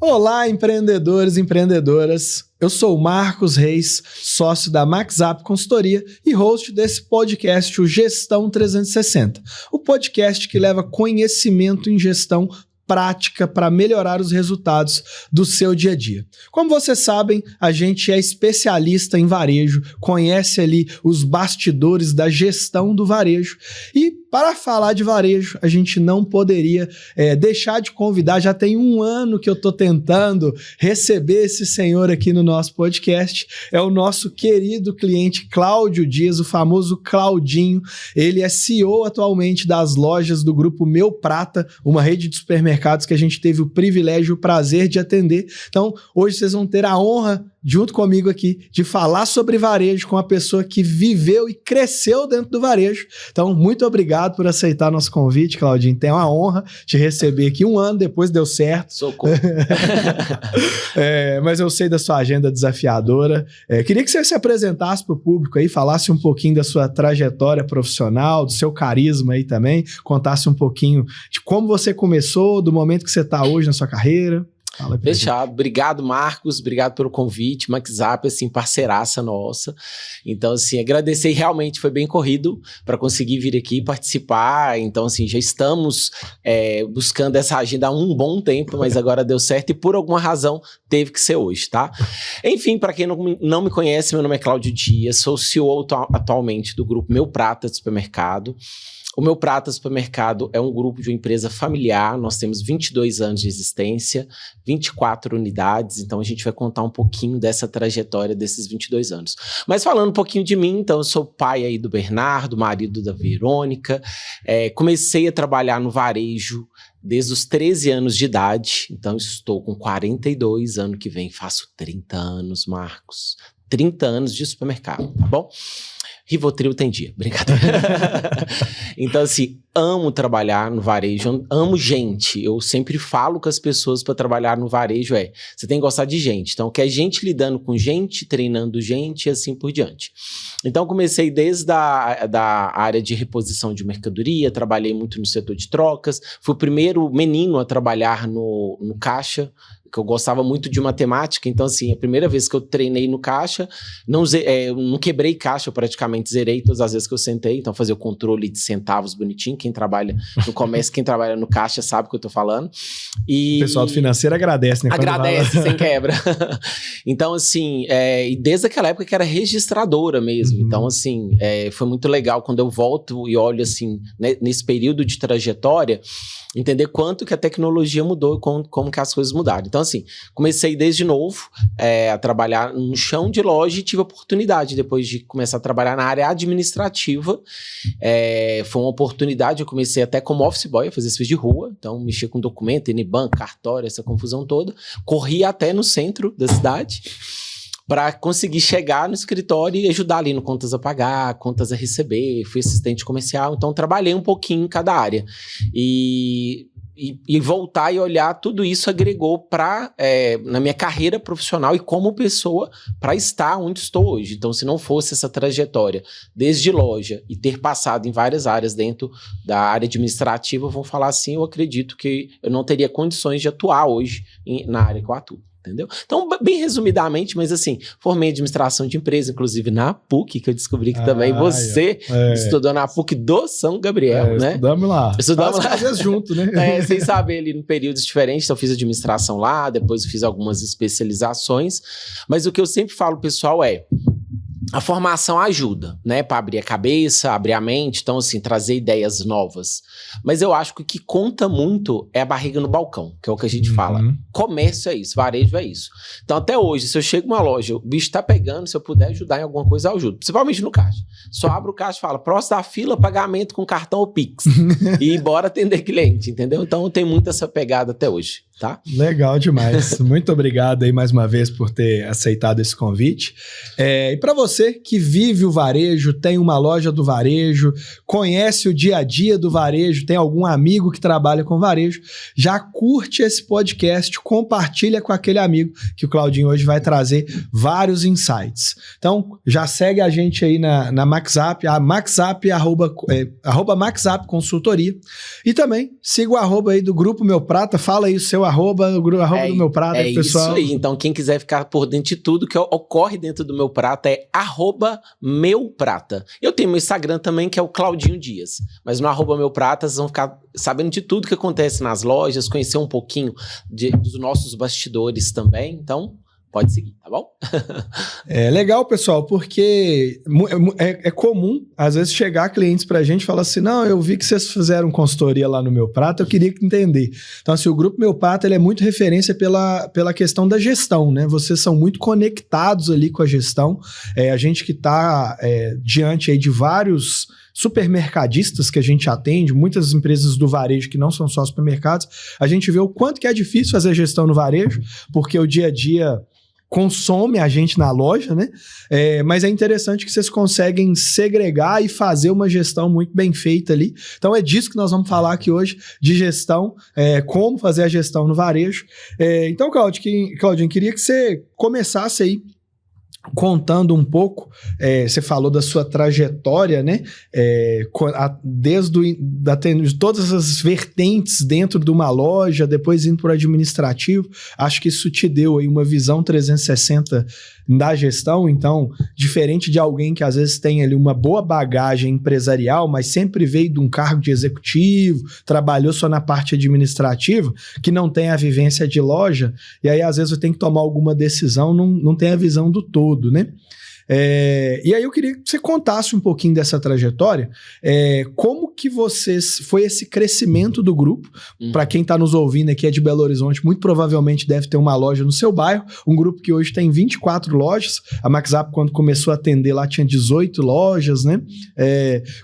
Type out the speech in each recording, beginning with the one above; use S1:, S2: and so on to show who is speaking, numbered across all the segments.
S1: Olá, empreendedores e empreendedoras. Eu sou o Marcos Reis, sócio da MaxUp Consultoria e host desse podcast, o Gestão 360. O podcast que leva conhecimento em gestão prática para melhorar os resultados do seu dia a dia. Como vocês sabem, a gente é especialista em varejo, conhece ali os bastidores da gestão do varejo e para falar de varejo, a gente não poderia deixar de convidar, já tem um ano que eu estou tentando receber esse senhor aqui no nosso podcast, é o nosso querido cliente Cláudio Dias, o famoso Claudinho. Ele é CEO atualmente das lojas do grupo Meu Prata, uma rede de supermercados que a gente teve o privilégio e o prazer de atender. Então, hoje vocês vão ter a honra, junto comigo aqui, de falar sobre varejo com uma pessoa que viveu e cresceu dentro do varejo. Então, muito obrigado por aceitar nosso convite, Claudinho. Tem uma honra te receber aqui. Um ano depois deu certo.
S2: Socorro.
S1: Mas eu sei da sua agenda desafiadora. Queria que você se apresentasse para o público aí, falasse um pouquinho da sua trajetória profissional, do seu carisma aí também, contasse um pouquinho de como você começou, do momento que você está hoje na sua carreira.
S2: Fechado. Obrigado, Marcos. Obrigado pelo convite. MaxUp, assim, parceiraça nossa. Então, assim, agradecer. Realmente foi bem corrido para conseguir vir aqui participar. Então, assim, já estamos buscando essa agenda há um bom tempo, mas agora deu certo e por alguma razão teve que ser hoje, tá? Enfim, para quem não me conhece, meu nome é Cláudio Dias, sou CEO atualmente do grupo Meu Prata de Supermercado. O Meu Prata Supermercado é um grupo de uma empresa familiar, nós temos 22 anos de existência, 24 unidades, então a gente vai contar um pouquinho dessa trajetória desses 22 anos. Mas falando um pouquinho de mim, então eu sou pai aí do Bernardo, marido da Verônica, comecei a trabalhar no varejo desde os 13 anos de idade, então estou com 42, ano que vem faço 30 anos, Marcos, 30 anos de supermercado, tá bom? Rivotril tem dia, brincadeira. Então, assim, amo trabalhar no varejo, amo gente. Eu sempre falo com as pessoas para trabalhar no varejo você tem que gostar de gente. Então, quer gente lidando com gente, treinando gente e assim por diante. Então, comecei desde da área de reposição de mercadoria, trabalhei muito no setor de trocas, fui o primeiro menino a trabalhar no caixa, que eu gostava muito de matemática, então assim, a primeira vez que eu treinei no caixa, não quebrei caixa, eu praticamente zerei todas as vezes que eu sentei, então fazia o controle de centavos bonitinho, quem trabalha no comércio, quem trabalha no caixa sabe o que eu tô falando. E
S1: o pessoal do financeiro agradece, né?
S2: Agradece, sem quebra. Então assim, e desde aquela época que era registradora mesmo, então assim, foi muito legal quando eu volto e olho assim, né, nesse período de trajetória, entender quanto que a tecnologia mudou e como que as coisas mudaram. Então, assim, comecei desde novo a trabalhar no chão de loja e tive a oportunidade, depois de começar a trabalhar na área administrativa. Foi uma oportunidade, eu comecei até como office boy, a fazer serviço de rua, então mexia com documento, Eniban, cartório, essa confusão toda. Corria até no centro da cidade para conseguir chegar no escritório e ajudar ali no contas a pagar, contas a receber, fui assistente comercial, então trabalhei um pouquinho em cada área. E voltar e olhar, tudo isso agregou na minha carreira profissional e como pessoa para estar onde estou hoje. Então, se não fosse essa trajetória desde loja e ter passado em várias áreas dentro da área administrativa, vamos falar assim, eu acredito que eu não teria condições de atuar hoje na área que eu atuo. Entendeu? Então, bem resumidamente, mas assim, formei administração de empresa, inclusive na PUC, que eu descobri que também você estudou na PUC do São Gabriel, né?
S1: Estudamos lá.
S2: Estudamos lá.
S1: Às vezes junto, né?
S2: Sem saber ali em períodos diferentes, então fiz administração lá, depois fiz algumas especializações, mas o que eu sempre falo, pessoal, a formação ajuda, né, para abrir a cabeça, abrir a mente, então assim, trazer ideias novas. Mas eu acho que o que conta muito é a barriga no balcão, que é o que a gente fala. Comércio é isso, varejo é isso. Então até hoje, se eu chego numa loja, o bicho tá pegando, se eu puder ajudar em alguma coisa, eu ajudo. Principalmente no caixa. Só abro o caixa e falo, próximo da fila, pagamento com cartão ou Pix. E bora atender cliente, entendeu? Então eu tenho muito essa pegada até hoje. Tá?
S1: Legal demais. Muito obrigado aí mais uma vez por ter aceitado esse convite. E para você que vive o varejo, tem uma loja do varejo, conhece o dia a dia do varejo, tem algum amigo que trabalha com varejo, já curte esse podcast, compartilha com aquele amigo que o Claudinho hoje vai trazer vários insights. Então, já segue a gente aí na MaxUp, a MaxUp, arroba MaxUp Consultoria. E também siga o arroba aí do Grupo Meu Prata, fala aí o seu seu arroba, o arroba do Meu Prata,
S2: é
S1: pessoal.
S2: Isso aí. Então, quem quiser ficar por dentro de tudo que ocorre dentro do Meu Prata é @meuprata. Eu tenho meu Instagram também, que é o Claudinho Dias. Mas no @meuprata, vocês vão ficar sabendo de tudo que acontece nas lojas, conhecer um pouquinho dos nossos bastidores também. Então, pode seguir, tá bom?
S1: É legal, pessoal, porque é comum, às vezes, chegar clientes pra gente e falar assim, não, eu vi que vocês fizeram consultoria lá no Meu Prata, eu queria entender. Então, assim, o Grupo Meu Prata, ele é muito referência pela questão da gestão, né? Vocês são muito conectados ali com a gestão. A gente que tá diante aí de vários supermercadistas que a gente atende, muitas empresas do varejo que não são só supermercados, a gente vê o quanto que é difícil fazer gestão no varejo, porque o dia a dia consome a gente na loja, né? Mas é interessante que vocês conseguem segregar e fazer uma gestão muito bem feita ali. Então é disso que nós vamos falar aqui hoje, de gestão, como fazer a gestão no varejo. Então, Claudinho, queria que você começasse aí contando um pouco, você falou da sua trajetória, né? De todas as vertentes dentro de uma loja, depois indo para o administrativo. Acho que isso te deu aí uma visão 360 da gestão. Então, diferente de alguém que às vezes tem ali uma boa bagagem empresarial, mas sempre veio de um cargo de executivo, trabalhou só na parte administrativa, que não tem a vivência de loja, e aí às vezes eu tenho que tomar alguma decisão, não tem a visão do todo, né? E aí eu queria que você contasse um pouquinho dessa trajetória, como que foi esse crescimento do grupo. Para quem está nos ouvindo aqui é de Belo Horizonte, muito provavelmente deve ter uma loja no seu bairro, um grupo que hoje tem 24 lojas, a MaxZap quando começou a atender lá tinha 18 lojas, né?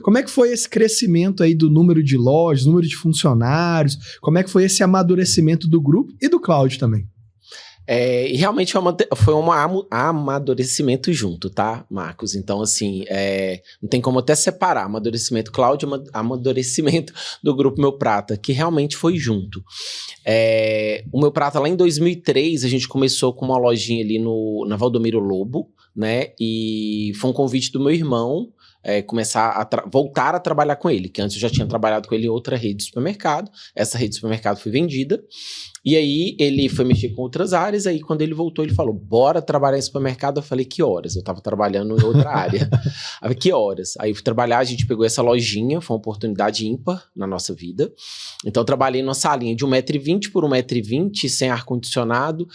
S1: Como é que foi esse crescimento aí do número de lojas, número de funcionários, como é que foi esse amadurecimento do grupo e do Cláudio também?
S2: E realmente foi um amadurecimento junto, tá, Marcos? Então, assim, não tem como até separar amadurecimento Cláudio e amadurecimento do Grupo Meu Prata, que realmente foi junto. O Meu Prata, lá em 2003, a gente começou com uma lojinha ali na Valdomiro Lobo, né? E foi um convite do meu irmão, começar voltar a trabalhar com ele, que antes eu já tinha trabalhado com ele em outra rede de supermercado. Essa rede de supermercado foi vendida, e aí ele foi mexer com outras áreas. Aí quando ele voltou, ele falou, bora trabalhar em supermercado. Eu falei, que horas? Eu tava trabalhando em outra área. Aí, que horas? Aí eu fui trabalhar, a gente pegou essa lojinha, foi uma oportunidade ímpar na nossa vida. Então eu trabalhei numa salinha de 1,20 m por 1,20 m, sem ar-condicionado,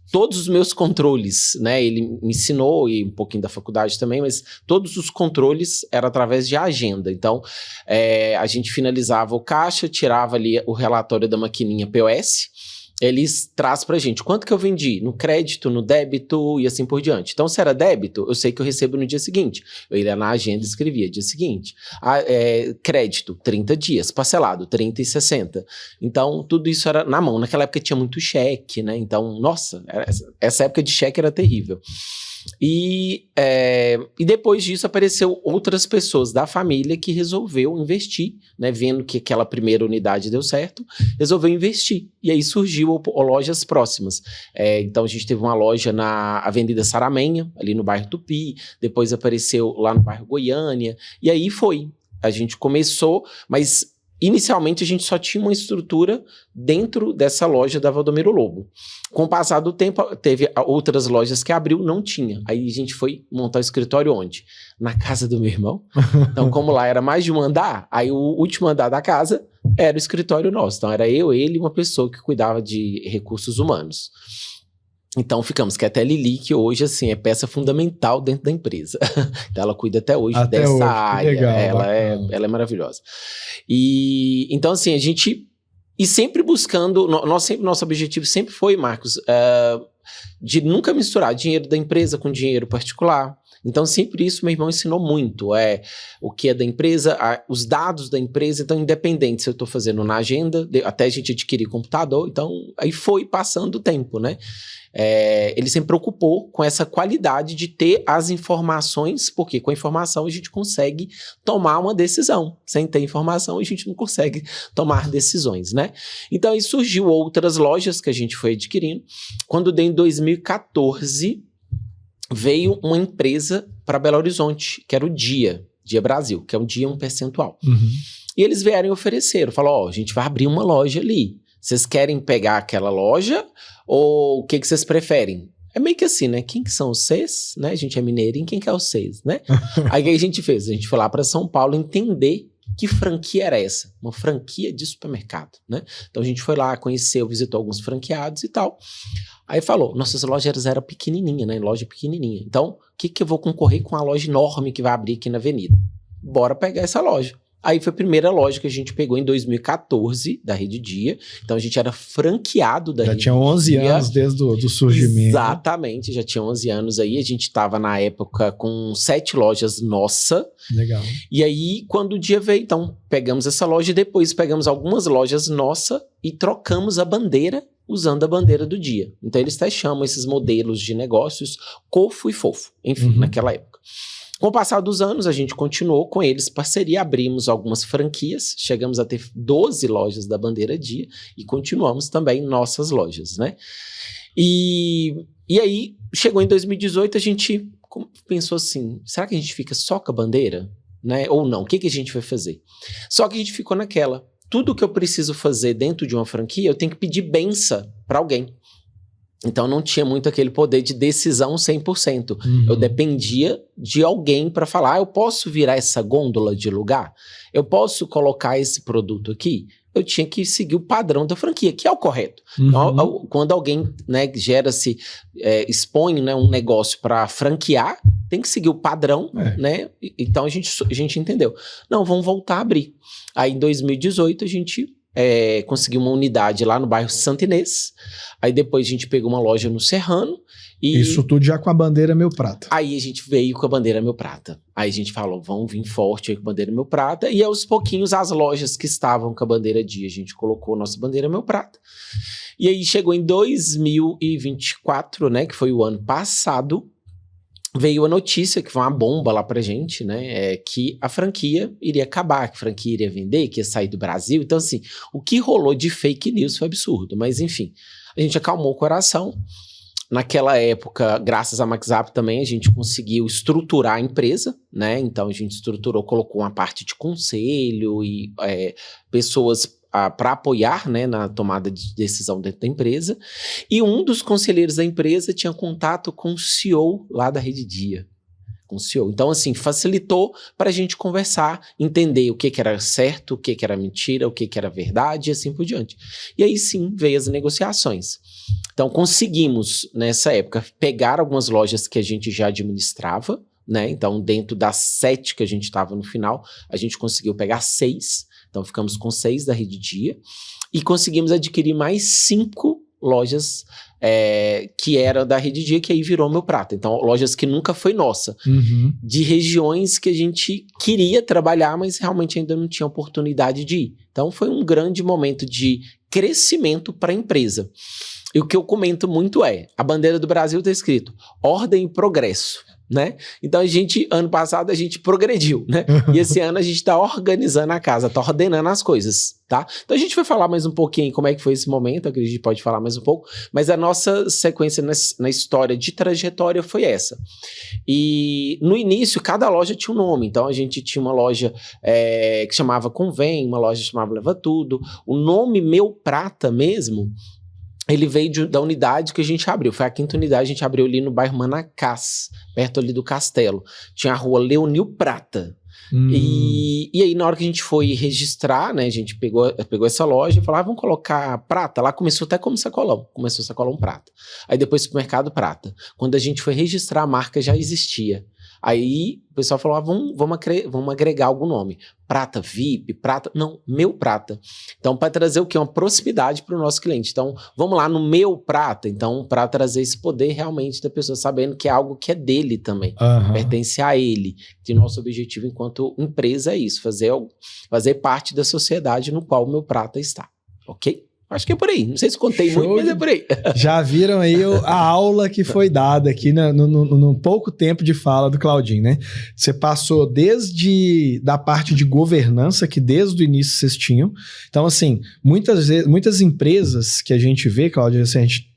S2: todos os meus controles, né? Ele me ensinou, e um pouquinho da faculdade também, mas todos os controles eram através de agenda. Então, a gente finalizava o caixa, tirava ali o relatório da maquininha POS, eles trazem pra gente quanto que eu vendi no crédito, no débito e assim por diante. Então, se era débito, eu sei que eu recebo no dia seguinte. Eu ia na agenda e escrevia dia seguinte. Crédito, 30 dias. Parcelado, 30 e 60. Então, tudo isso era na mão. Naquela época tinha muito cheque, né? Então, nossa, essa época de cheque era terrível. E depois disso apareceu outras pessoas da família que resolveu investir, né, vendo que aquela primeira unidade deu certo, resolveu investir, e aí surgiu lojas próximas. Então a gente teve uma loja na Avenida Saramenha, ali no bairro Tupi, depois apareceu lá no bairro Goiânia, e aí a gente começou, mas inicialmente a gente só tinha uma estrutura dentro dessa loja da Valdomiro Lobo. Com o passar do tempo, teve outras lojas que abriu, não tinha. Aí a gente foi montar o escritório onde? Na casa do meu irmão. Então, como lá era mais de um andar, aí o último andar da casa era o escritório nosso. Então, era eu, ele e uma pessoa que cuidava de recursos humanos. Então, ficamos, que até a Lili, que hoje, assim, é peça fundamental dentro da empresa. Então, ela cuida até hoje dessa área. Legal, ela é maravilhosa. E, então, assim, a gente... E sempre buscando... Nosso objetivo sempre foi, Marcos, de nunca misturar dinheiro da empresa com dinheiro particular. Então, sempre isso meu irmão ensinou muito. O que é da empresa, os dados da empresa, então, independente se eu estou fazendo na agenda, até a gente adquirir computador, então, aí foi passando o tempo, né? Ele sempre preocupou com essa qualidade de ter as informações, porque com a informação a gente consegue tomar uma decisão. Sem ter informação, a gente não consegue tomar decisões, né? Então, aí surgiu outras lojas que a gente foi adquirindo. Quando deu em 2014... veio uma empresa para Belo Horizonte, que era o Dia Brasil, que é um dia 1%. Uhum. E eles vieram e ofereceram, falaram, a gente vai abrir uma loja ali, Vocês querem pegar aquela loja ou o que vocês preferem? É meio que assim, né? Quem que são vocês? Né? A gente é mineirinho, quem que é vocês, né? Aí o que a gente fez? A gente foi lá para São Paulo entender que franquia era essa. Uma franquia de supermercado, né? Então a gente foi lá, conheceu, visitou alguns franqueados e tal. Aí falou, nossas lojas eram pequenininhas, né? Loja pequenininha. Então, o que eu vou concorrer com a loja enorme que vai abrir aqui na avenida? Bora pegar essa loja. Aí foi a primeira loja que a gente pegou em 2014, da Rede Dia. Então a gente era franqueado da Rede Dia.
S1: Já tinha 11 anos desde o surgimento.
S2: Exatamente, já tinha 11 anos aí. A gente estava na época com 7 lojas nossa.
S1: Legal.
S2: E aí, quando o dia veio, então pegamos essa loja e depois pegamos algumas lojas nossa e trocamos a bandeira usando a bandeira do Dia. Então eles até chamam esses modelos de negócios Cofo e Fofo, enfim, naquela época. Com o passar dos anos, a gente continuou com eles, parceria, abrimos algumas franquias, chegamos a ter 12 lojas da bandeira Dia e continuamos também nossas lojas, né? E aí, chegou em 2018, a gente pensou assim, será que a gente fica só com a bandeira? Né? Ou não? O que a gente vai fazer? Só que a gente ficou naquela, tudo que eu preciso fazer dentro de uma franquia, eu tenho que pedir benção para alguém. Então não tinha muito aquele poder de decisão 100%. Eu dependia de alguém para falar, eu posso virar essa gôndola de lugar? Eu posso colocar esse produto aqui? Eu tinha que seguir o padrão da franquia, que é o correto. Então, quando alguém, né, expõe, né, um negócio para franquear, tem que seguir o padrão, né? Então a gente entendeu. Não, vamos voltar a abrir. Aí em 2018 a gente conseguiu uma unidade lá no bairro Santa Inês. Aí depois a gente pegou uma loja no Serrano. E
S1: isso tudo já com a bandeira Meu Prata.
S2: Aí a gente veio com a bandeira Meu Prata. Aí a gente falou, vamos vir forte aí com a bandeira Meu Prata. E aos pouquinhos as lojas que estavam com a bandeira Dia, a gente colocou a nossa bandeira Meu Prata. E aí chegou em 2024, né, que foi o ano passado, veio a notícia, que foi uma bomba lá pra gente, né, que a franquia iria acabar, que a franquia iria vender, que ia sair do Brasil. Então, assim, o que rolou de fake news foi absurdo. Mas, enfim, a gente acalmou o coração. Naquela época, graças a MaxZap também, a gente conseguiu estruturar a empresa, né? Então, a gente estruturou, colocou uma parte de conselho e pessoas para apoiar, né, na tomada de decisão dentro da empresa. E um dos conselheiros da empresa tinha contato com o CEO lá da Rede Dia. Com o CEO. Então, assim, facilitou para a gente conversar, entender o que era certo, o que era mentira, o que era verdade e assim por diante. E aí sim, veio as negociações. Então, conseguimos, nessa época, pegar algumas lojas que a gente já administrava, né? Então, dentro das 7 que a gente estava no final, a gente conseguiu pegar 6. Então, ficamos com 6 da Rede Dia. E conseguimos adquirir mais 5 lojas que era da Rede Dia, que aí virou Meu Prata. Então, lojas que nunca foi nossa. De regiões que a gente queria trabalhar, mas realmente ainda não tinha oportunidade de ir. Então, foi um grande momento de crescimento para a empresa. E o que eu comento muito a bandeira do Brasil está escrito ordem e progresso, né? Então ano passado a gente progrediu, né? E esse ano a gente está organizando a casa, está ordenando as coisas, tá? Então a gente vai falar mais um pouquinho como é que foi esse momento, acredito que pode falar mais um pouco, mas a nossa sequência na história de trajetória foi essa. E no início, cada loja tinha um nome, então a gente tinha uma loja que chamava Convém, uma loja que chamava Leva Tudo, o nome Meu Prata mesmo, ele veio da unidade que a gente abriu. Foi a 5ª unidade, a gente abriu ali no bairro Manacás, perto ali do Castelo. Tinha a rua Leonil Prata. E aí, na hora que a gente foi registrar, né, a gente pegou essa loja e falou, vamos colocar prata. Lá começou até como sacolão. Começou sacolão prata. Aí depois supermercado prata. Quando a gente foi registrar, a marca já existia. Aí o pessoal falou, vamos agregar algum nome. Prata VIP, Prata... Não, Meu Prata. Então, para trazer o quê? Uma proximidade para o nosso cliente. Então, vamos lá no Meu Prata. Então, para trazer esse poder realmente da pessoa sabendo que é algo que é dele também. Pertence a ele. Que nosso objetivo enquanto empresa é isso. Fazer parte da sociedade no qual o Meu Prata está. Ok? Acho que é por aí. Não sei se contei muito, mas é por aí.
S1: Já viram aí a aula que foi dada aqui no pouco tempo de fala do Claudinho, né? Você passou desde da parte de governança, que desde o início vocês tinham. Então, assim, muitas empresas que a gente vê, Claudio, assim, a gente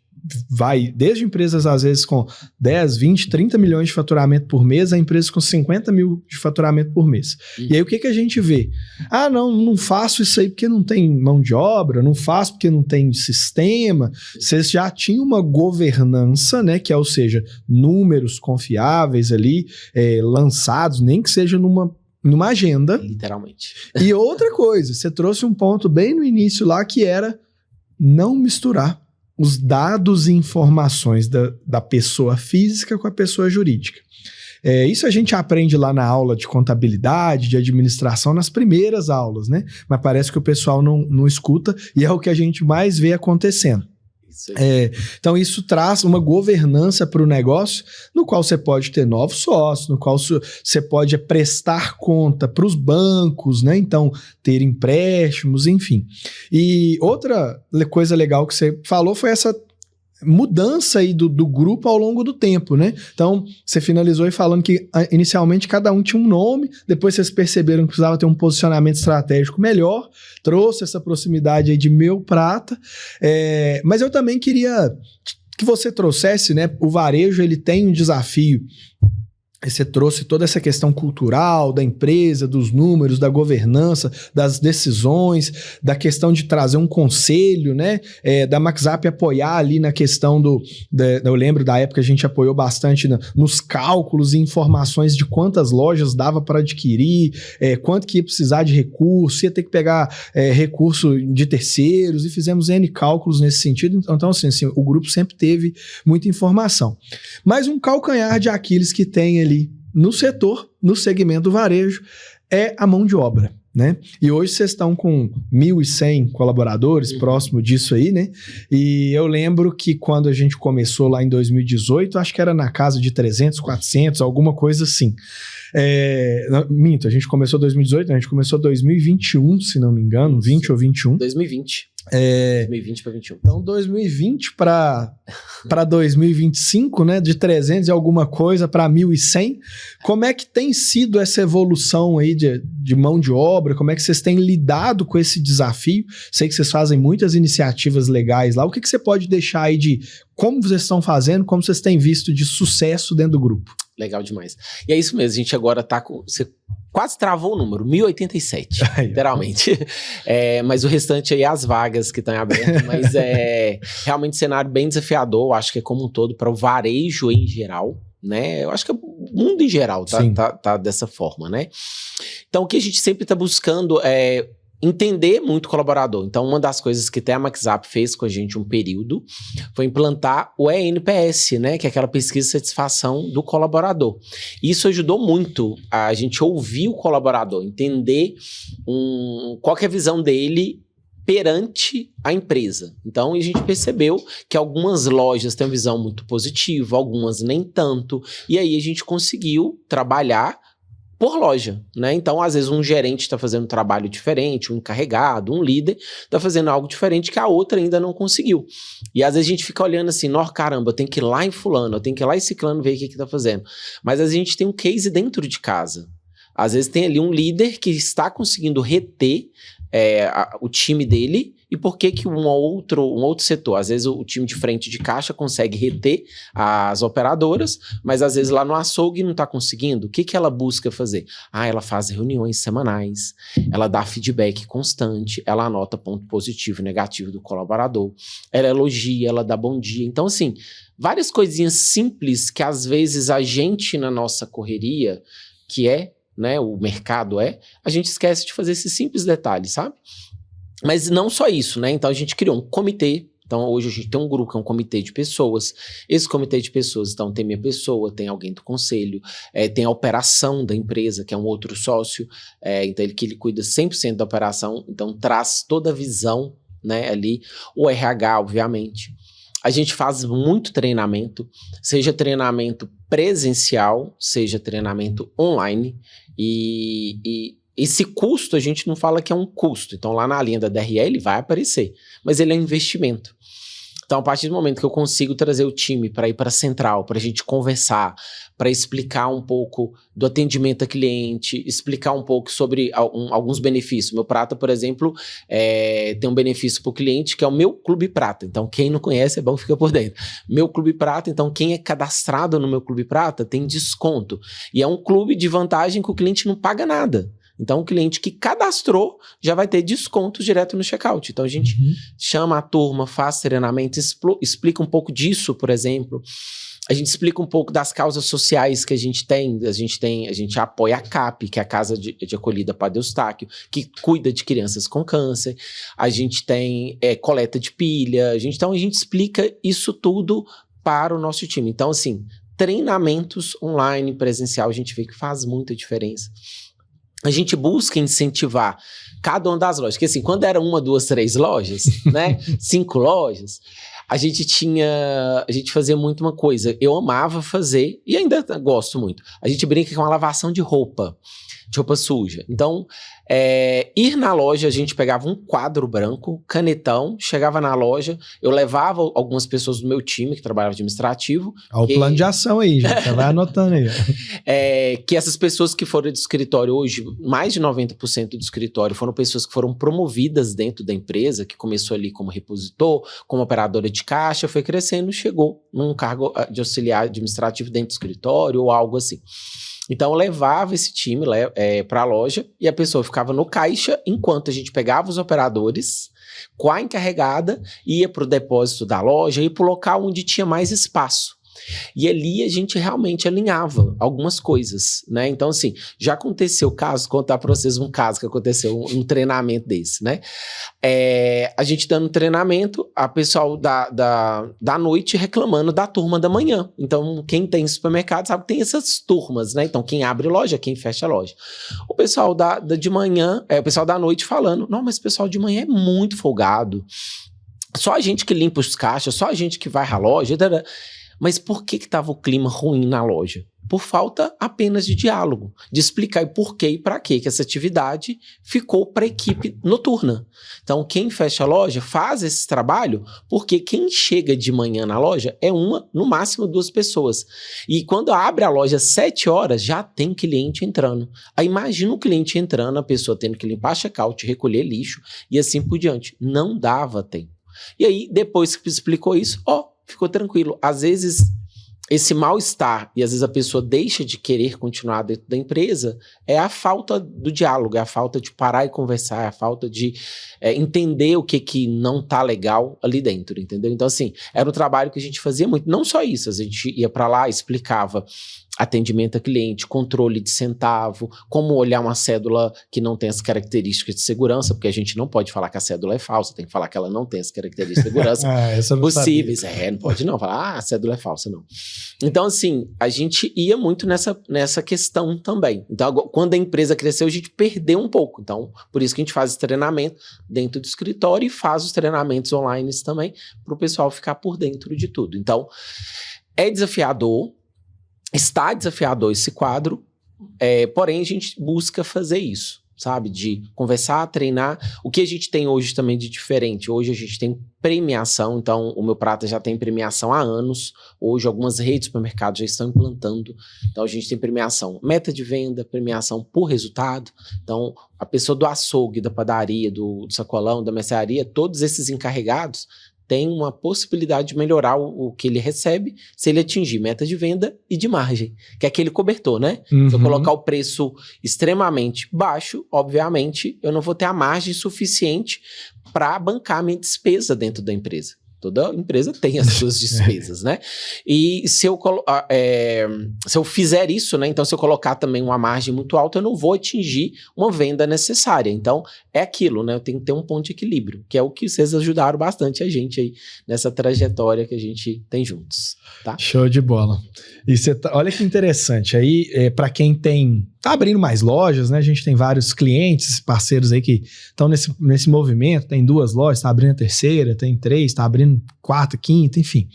S1: vai desde empresas, às vezes, com 10, 20, 30 milhões de faturamento por mês, a empresas com 50 mil de faturamento por mês. E aí, o que a gente vê? Ah, não faço isso aí porque não tem mão de obra, não faço porque não tem sistema. Vocês já tinham uma governança, né, que é, ou seja, números confiáveis ali, lançados, nem que seja numa agenda.
S2: Literalmente.
S1: E outra coisa, você trouxe um ponto bem no início lá, que era não misturar os dados e informações da pessoa física com a pessoa jurídica. Isso a gente aprende lá na aula de contabilidade, de administração, nas primeiras aulas, né? Mas parece que o pessoal não escuta e é o que a gente mais vê acontecendo. Então isso traz uma governança para o negócio, no qual você pode ter novos sócios, no qual você pode prestar conta para os bancos, né? Então ter empréstimos, enfim. E outra coisa legal que você falou foi essa mudança aí do grupo ao longo do tempo, né? Então, você finalizou aí falando que inicialmente cada um tinha um nome, depois vocês perceberam que precisava ter um posicionamento estratégico melhor, trouxe essa proximidade aí de Meu Prata, mas eu também queria que você trouxesse, né? O varejo, ele tem um desafio. Você trouxe toda essa questão cultural da empresa, dos números, da governança, das decisões, da questão de trazer um conselho, né? Da MaxZap apoiar ali na questão eu lembro da época que a gente apoiou bastante nos cálculos e informações de quantas lojas dava para adquirir, quanto que ia precisar de recurso, ia ter que pegar recurso de terceiros, e fizemos N cálculos nesse sentido. Então, assim, o grupo sempre teve muita informação. Mas um calcanhar de Aquiles que tem ali no setor, no segmento do varejo, é a mão de obra, né? E hoje vocês estão com 1.100 colaboradores, próximo disso aí, né? E eu lembro que quando a gente começou lá em 2018, acho que era na casa de 300, 400, alguma coisa assim. Minto, a gente começou em 2018, a gente começou em 2021, se não me engano, 20 ou 21.
S2: 2020. 2020 para 21.
S1: Então, 2020 para 2025, né? De 300 e alguma coisa para 1.100. Como é que tem sido essa evolução aí de mão de obra? Como é que vocês têm lidado com esse desafio? Sei que vocês fazem muitas iniciativas legais lá. O que você pode deixar aí de como vocês estão fazendo, como vocês têm visto de sucesso dentro do grupo?
S2: Legal demais. E é isso mesmo, a gente agora tá com... Você quase travou o número, 1087, literalmente. Mas o restante aí é as vagas que estão abertas, mas realmente cenário bem desafiador, acho que é como um todo para o varejo em geral, né? Eu acho que o mundo em geral tá dessa forma, né? Então o que a gente sempre está buscando é entender muito o colaborador. Então, uma das coisas que até a MaxZap fez com a gente um período foi implantar o ENPS, né? Que é aquela pesquisa de satisfação do colaborador. Isso ajudou muito a gente ouvir o colaborador, entender qual que é a visão dele perante a empresa. Então, a gente percebeu que algumas lojas têm uma visão muito positiva, algumas nem tanto, e aí a gente conseguiu trabalhar por loja, né? Então, às vezes, um gerente está fazendo um trabalho diferente, um encarregado, um líder está fazendo algo diferente que a outra ainda não conseguiu. E às vezes a gente fica olhando assim, caramba, eu tenho que ir lá em fulano, eu tenho que ir lá em ciclano ver o que está fazendo. Mas às vezes a gente tem um case dentro de casa. Às vezes tem ali um líder que está conseguindo reter o time dele, e por que um outro setor, às vezes o time de frente de caixa consegue reter as operadoras, mas às vezes lá no açougue não está conseguindo. O que ela busca fazer? Ela faz reuniões semanais, ela dá feedback constante, ela anota ponto positivo e negativo do colaborador, ela elogia, ela dá bom dia. Então, assim, várias coisinhas simples que às vezes a gente na nossa correria, né, o mercado a gente esquece de fazer esses simples detalhes, sabe? Mas não só isso, né? Então a gente criou um comitê. Então hoje a gente tem um grupo que é um comitê de pessoas. Esse comitê de pessoas, então tem minha pessoa, tem alguém do conselho, tem a operação da empresa, que é um outro sócio, então ele cuida 100% da operação, então traz toda a visão, né, ali. O RH, obviamente. A gente faz muito treinamento, seja treinamento presencial, seja treinamento online, e esse custo a gente não fala que é um custo. Então lá na linha da DRE ele vai aparecer, mas ele é um investimento. Então, a partir do momento que eu consigo trazer o time para ir para a central, para a gente conversar, para explicar um pouco do atendimento a cliente, explicar um pouco sobre alguns benefícios. Meu Prata, por exemplo, tem um benefício para o cliente que é o meu Clube Prata. Então, quem não conhece, é bom que fica por dentro. Meu Clube Prata, então, quem é cadastrado no meu Clube Prata tem desconto. E é um clube de vantagem que o cliente não paga nada. Então, o cliente que cadastrou já vai ter desconto direto no checkout. Então, a gente chama a turma, faz treinamento, explica um pouco disso, por exemplo. A gente explica um pouco das causas sociais que a gente tem. A gente apoia a CAP, que é a Casa de Acolhida Padre Eustáquio, que cuida de crianças com câncer. A gente tem coleta de pilha. Então, a gente explica isso tudo para o nosso time. Então, assim, treinamentos online, presencial, a gente vê que faz muita diferença. A gente busca incentivar cada uma das lojas. Porque assim, quando era 1, 2, 3 lojas, né? 5 lojas, a gente fazia muito uma coisa. Eu amava fazer, e ainda gosto muito. A gente brinca com uma lavação de roupa suja. Então, ir na loja, a gente pegava um quadro branco, canetão, chegava na loja, eu levava algumas pessoas do meu time, que trabalhava administrativo.
S1: Olha o plano de ação aí, já você vai anotando aí.
S2: Que essas pessoas que foram do escritório hoje, mais de 90% do escritório, foram pessoas que foram promovidas dentro da empresa, que começou ali como repositor, como operadora de caixa, foi crescendo, chegou num cargo de auxiliar administrativo dentro do escritório ou algo assim. Então, eu levava esse time para a loja e a pessoa ficava no caixa enquanto a gente pegava os operadores com a encarregada, ia para o depósito da loja, ia para o local onde tinha mais espaço. E ali a gente realmente alinhava algumas coisas, né? Então, assim, já aconteceu caso, contar para vocês um caso que aconteceu, um treinamento desse, né? A gente dando treinamento, a pessoal da noite reclamando da turma da manhã. Então, quem tem supermercado sabe que tem essas turmas, né? Então, quem abre loja, quem fecha a loja. O pessoal de manhã, o pessoal da noite falando, não, mas o pessoal de manhã é muito folgado. Só a gente que limpa os caixas, só a gente que vai à loja, Mas por que estava o clima ruim na loja? Por falta apenas de diálogo, de explicar o porquê e para que essa atividade ficou para a equipe noturna. Então, quem fecha a loja faz esse trabalho porque quem chega de manhã na loja é no máximo 2 pessoas. E quando abre a loja às 7 horas, já tem cliente entrando. Aí imagina o cliente entrando, a pessoa tendo que limpar check-out, recolher lixo e assim por diante. Não dava tempo. E aí, depois que explicou isso, ficou tranquilo. Às vezes, esse mal-estar, e às vezes a pessoa deixa de querer continuar dentro da empresa, é a falta do diálogo, é a falta de parar e conversar, é a falta de entender o que não tá legal ali dentro, entendeu? Então, assim, era um trabalho que a gente fazia muito. Não só isso, a gente ia para lá, explicava atendimento a cliente, controle de centavo, como olhar uma cédula que não tem as características de segurança, porque a gente não pode falar que a cédula é falsa, tem que falar que ela não tem as características de segurança possíveis. Não pode não falar, a cédula é falsa, não. Então, assim, a gente ia muito nessa questão também. Então, quando a empresa cresceu, a gente perdeu um pouco. Então, por isso que a gente faz esse treinamento dentro do escritório e faz os treinamentos online também, para o pessoal ficar por dentro de tudo. Então, é desafiador, está desafiador esse quadro, porém a gente busca fazer isso, sabe? De conversar, treinar. O que a gente tem hoje também de diferente? Hoje a gente tem premiação, então o Meu Prata já tem premiação há anos. Hoje algumas redes de supermercados já estão implantando. Então a gente tem premiação, meta de venda, premiação por resultado. Então a pessoa do açougue, da padaria, do sacolão, da mercearia, todos esses encarregados tem uma possibilidade de melhorar o que ele recebe se ele atingir meta de venda e de margem, que é aquele cobertor, né? Se eu colocar o preço extremamente baixo, obviamente, eu não vou ter a margem suficiente para bancar a minha despesa dentro da empresa. Toda empresa tem as suas despesas, né? E se eu fizer isso, né? Então, se eu colocar também uma margem muito alta, eu não vou atingir uma venda necessária. Então, é aquilo, né? Eu tenho que ter um ponto de equilíbrio, que é o que vocês ajudaram bastante a gente aí nessa trajetória que a gente tem juntos, tá?
S1: Show de bola. E olha que interessante. Aí, para quem tá abrindo mais lojas, né? A gente tem vários clientes, parceiros aí que estão nesse movimento. Tem 2 lojas, tá abrindo a 3ª, tem 3, tá abrindo 4ª, 5ª, enfim.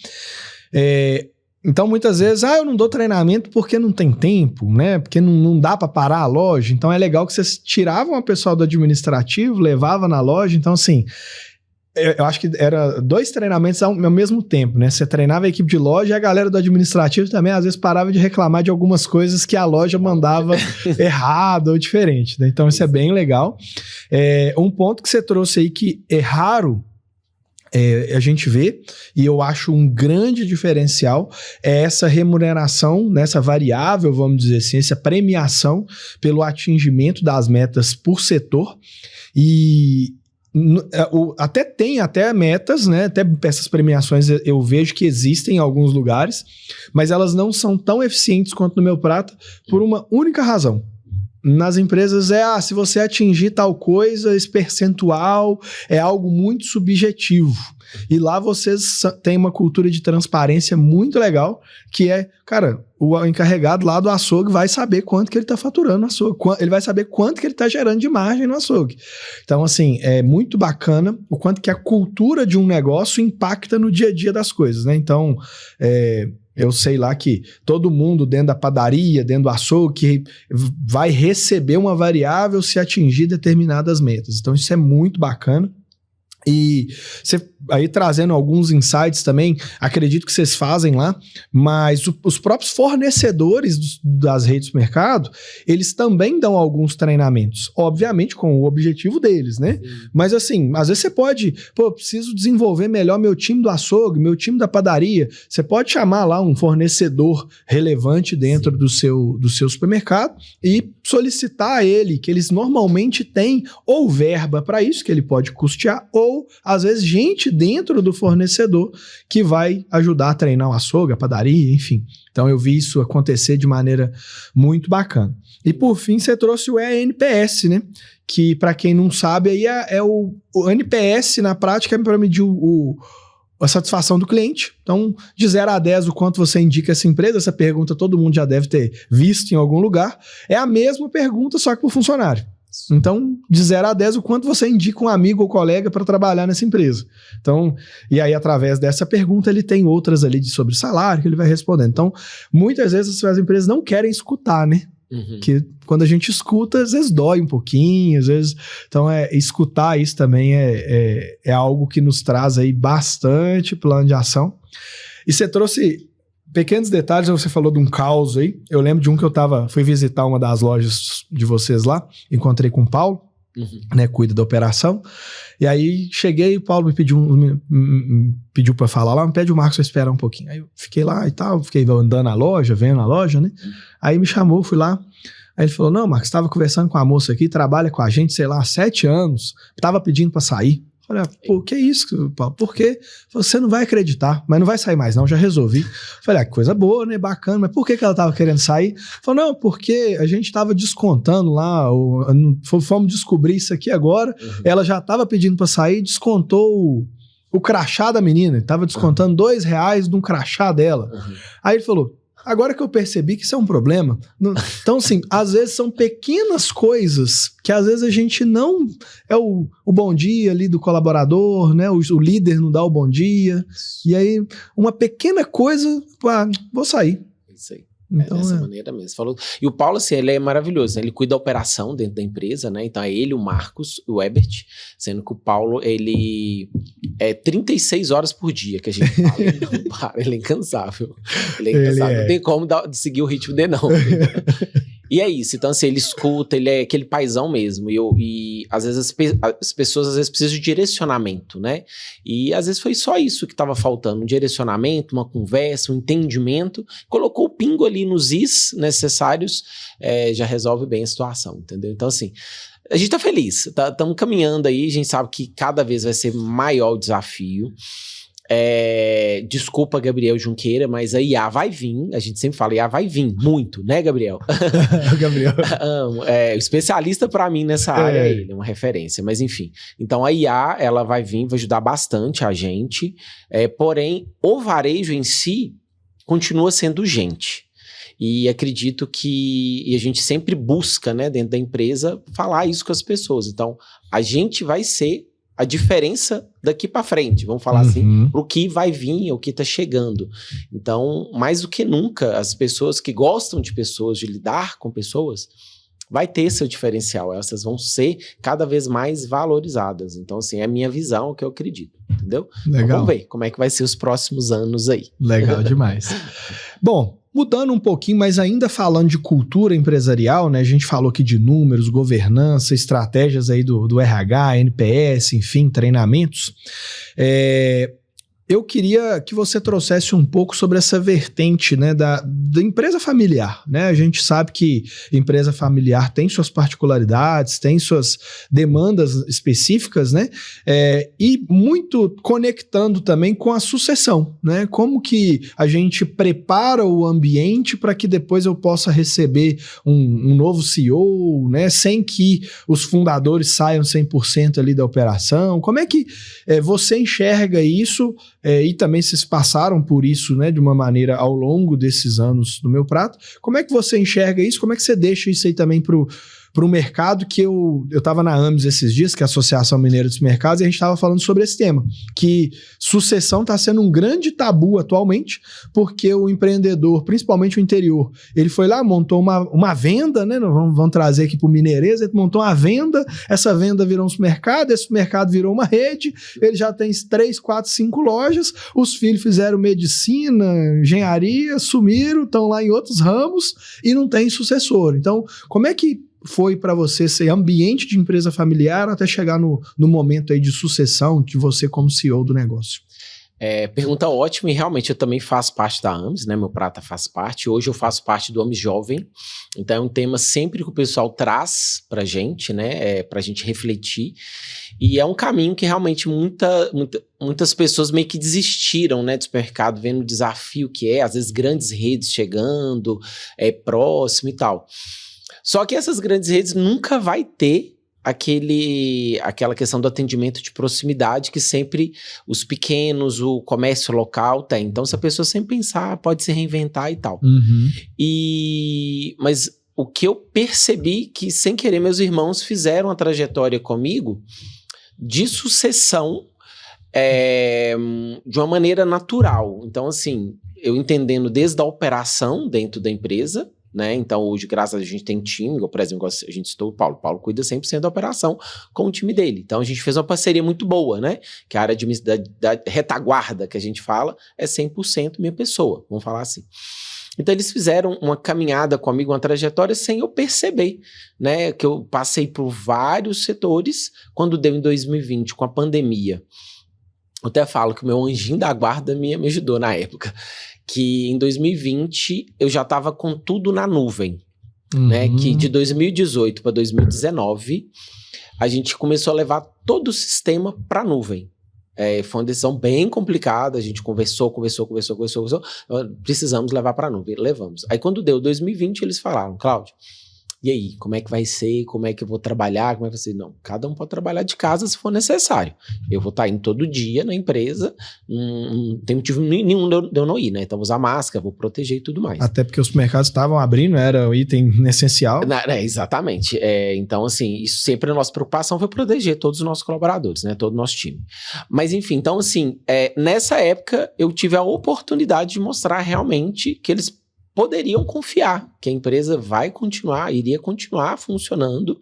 S1: Então, muitas vezes, eu não dou treinamento porque não tem tempo, né? Porque não dá para parar a loja. Então, é legal que vocês tiravam a pessoal do administrativo, levava na loja. Então, assim, Eu acho que era 2 treinamentos ao mesmo tempo, né? Você treinava a equipe de loja e a galera do administrativo também, às vezes, parava de reclamar de algumas coisas que a loja mandava errado ou diferente, né? Então, isso é bem legal. Um ponto que você trouxe aí que é raro a gente vê, e eu acho um grande diferencial, é essa remuneração, né, essa variável, vamos dizer assim, essa premiação pelo atingimento das metas por setor. E tem até metas, né? Até essas premiações eu vejo que existem em alguns lugares, mas elas não são tão eficientes quanto no Meu Prata por uma única razão. Nas empresas se você atingir tal coisa, esse percentual é algo muito subjetivo. E lá vocês têm uma cultura de transparência muito legal, que é, cara, o encarregado lá do açougue vai saber quanto que ele está faturando no açougue, ele vai saber quanto que ele está gerando de margem no açougue. Então, assim, é muito bacana o quanto que a cultura de um negócio impacta no dia a dia das coisas, né? Então, eu sei lá que todo mundo dentro da padaria, dentro do açougue, vai receber uma variável se atingir determinadas metas. Então, isso é muito bacana. E você aí trazendo alguns insights também, acredito que vocês fazem lá, mas os próprios fornecedores das redes do mercado, eles também dão alguns treinamentos, obviamente com o objetivo deles, né? Mas assim, às vezes você pode, preciso desenvolver melhor meu time do açougue, meu time da padaria, você pode chamar lá um fornecedor relevante dentro do seu supermercado e solicitar a ele, que eles normalmente têm ou verba para isso, que ele pode custear, ou às vezes gente dentro do fornecedor que vai ajudar a treinar o açougue, a padaria, enfim. Então eu vi isso acontecer de maneira muito bacana. E por fim você trouxe o NPS, né? Que para quem não sabe aí é o NPS na prática é para medir a satisfação do cliente. Então, de 0 a 10, o quanto você indica essa empresa, essa pergunta todo mundo já deve ter visto em algum lugar, é a mesma pergunta, só que para o funcionário. Então, de 0 a 10, o quanto você indica um amigo ou colega para trabalhar nessa empresa. Então, e aí, através dessa pergunta, ele tem outras ali sobre salário que ele vai respondendo. Então, muitas vezes as empresas não querem escutar, né? Que quando a gente escuta, às vezes dói um pouquinho, às vezes... Então, escutar isso também é algo que nos traz aí bastante plano de ação. E você trouxe pequenos detalhes, você falou de um caos aí. Eu lembro de um que fui visitar uma das lojas de vocês lá, encontrei com o Paulo, né, cuida da operação. E aí cheguei, o Paulo me pediu para falar lá, me pede o Marcos para esperar um pouquinho. Aí eu fiquei lá e tal, fiquei andando na loja, vendo a loja, né? Aí me chamou, fui lá. Aí ele falou, não, Marcos, estava conversando com a moça aqui, trabalha com a gente, sei lá, há 7 anos, tava pedindo para sair. Falei, pô, que isso, Paulo? Por quê? Você não vai acreditar, mas não vai sair mais não, já resolvi. Falei, que coisa boa, né, bacana, mas por que ela tava querendo sair? Falei, não, porque a gente tava descontando lá, fomos descobrir isso aqui agora, ela já tava pedindo pra sair, descontou o crachá da menina, tava descontando R$2 de um crachá dela. Aí ele falou, agora que eu percebi que isso é um problema. Então, assim, às vezes são pequenas coisas que às vezes a gente não... É o bom dia ali do colaborador, né? O líder não dá o bom dia. E aí, uma pequena coisa, vou sair.
S2: Isso aí.
S1: Então,
S2: dessa maneira mesmo. Falou. E o Paulo, assim, ele é maravilhoso, né? Ele cuida da operação dentro da empresa, né? Então é ele, o Marcos, o Ebert, sendo que o Paulo, ele é 36 horas por dia que a gente fala. Ele não para, ele é incansável. Não tem como seguir o ritmo dele, não. E é isso, então assim, ele escuta, ele é aquele paizão mesmo, e às vezes as pessoas às vezes precisam de direcionamento, né? E às vezes foi só isso que estava faltando, um direcionamento, uma conversa, um entendimento, colocou o pingo ali nos is necessários, já resolve bem a situação, entendeu? Então assim, a gente tá feliz, estamos caminhando aí, a gente sabe que cada vez vai ser maior o desafio. Desculpa, Gabriel Junqueira, mas a IA vai vir, a gente sempre fala, IA vai vir muito, né, Gabriel?
S1: Gabriel.
S2: O especialista para mim nessa área é ele, é uma referência, mas enfim. Então a IA, ela vai vir, vai ajudar bastante a gente, porém, o varejo em si continua sendo gente. E acredito que a gente sempre busca, né, dentro da empresa, falar isso com as pessoas. Então, a gente vai ser a diferença daqui para frente, vamos falar assim, o que vai vir, o que está chegando. Então, mais do que nunca, as pessoas que gostam de pessoas, de lidar com pessoas, vai ter seu diferencial, essas vão ser cada vez mais valorizadas. Então, assim, é a minha visão, o que eu acredito, entendeu?
S1: Legal.
S2: Então, vamos ver como é que vai ser os próximos anos aí.
S1: Legal demais. Bom, mudando um pouquinho, mas ainda falando de cultura empresarial, né? A gente falou aqui de números, governança, estratégias aí do RH, NPS, enfim, treinamentos. Eu queria que você trouxesse um pouco sobre essa vertente, né, da empresa familiar, né? A gente sabe que empresa familiar tem suas particularidades, tem suas demandas específicas, né? E muito conectando também com a sucessão, né? Como que a gente prepara o ambiente para que depois eu possa receber um novo CEO, né? Sem que os fundadores saiam 100% ali da operação. Como é que você enxerga isso? E também vocês passaram por isso, né, de uma maneira ao longo desses anos no Meu Prato. Como é que você enxerga isso? Como é que você deixa isso aí também para o mercado? Que eu estava na AMES esses dias, que é a Associação Mineira dos Mercados, e a gente estava falando sobre esse tema, que sucessão está sendo um grande tabu atualmente, porque o empreendedor, principalmente o interior, ele foi lá, montou uma venda, né? Vamos trazer aqui para o Mineirês, ele montou uma venda, essa venda virou um supermercado, esse supermercado virou uma rede, ele já tem 3, 4, 5 lojas, os filhos fizeram medicina, engenharia, sumiram, estão lá em outros ramos e não tem sucessor. Então, como é que foi para você ser ambiente de empresa familiar até chegar no momento aí de sucessão de você como CEO do negócio?
S2: Pergunta ótima, e realmente eu também faço parte da AMES, né? Meu Prata faz parte. Hoje eu faço parte do AMES Jovem, então é um tema sempre que o pessoal traz pra gente, né? Pra gente refletir, e é um caminho que realmente muitas pessoas meio que desistiram, né, do mercado, vendo o desafio que às vezes grandes redes chegando, próximo e tal. Só que essas grandes redes nunca vai ter aquela questão do atendimento de proximidade que sempre os pequenos, o comércio local tem. Então, se a pessoa sempre pensar, pode se reinventar e tal.
S1: Uhum.
S2: Mas o que eu percebi que, sem querer, meus irmãos fizeram a trajetória comigo de sucessão de uma maneira natural. Então, assim, eu entendendo desde a operação dentro da empresa, né? Então, hoje, graças a Deus, a gente tem time, igual, por exemplo, a gente citou o Paulo. O Paulo cuida 100% da operação com o time dele. Então, a gente fez uma parceria muito boa, né? Que a área da retaguarda que a gente fala é 100% minha pessoa, vamos falar assim. Então, eles fizeram uma caminhada comigo, uma trajetória, sem eu perceber, né? Que eu passei por vários setores. Quando deu em 2020, com a pandemia, eu até falo que o meu anjinho da guarda me ajudou na época, que em 2020 eu já estava com tudo na nuvem, né? Que de 2018 para 2019 a gente começou a levar todo o sistema para a nuvem. Foi uma decisão bem complicada, a gente conversou, precisamos levar para a nuvem, levamos. Aí quando deu 2020 eles falaram, Cláudio, e aí, como é que vai ser, como é que eu vou trabalhar, como é que vai ser? Não, cada um pode trabalhar de casa se for necessário. Eu vou estar indo todo dia na empresa, não tem motivo nenhum de eu não ir, né? Então vou usar máscara, vou proteger e tudo mais.
S1: Até porque os mercados estavam abrindo, era o item essencial.
S2: Exatamente. Então, assim, isso sempre a nossa preocupação foi proteger todos os nossos colaboradores, né? Todo o nosso time. Mas, enfim, então, assim, nessa época eu tive a oportunidade de mostrar realmente que eles poderiam confiar que a empresa iria continuar funcionando,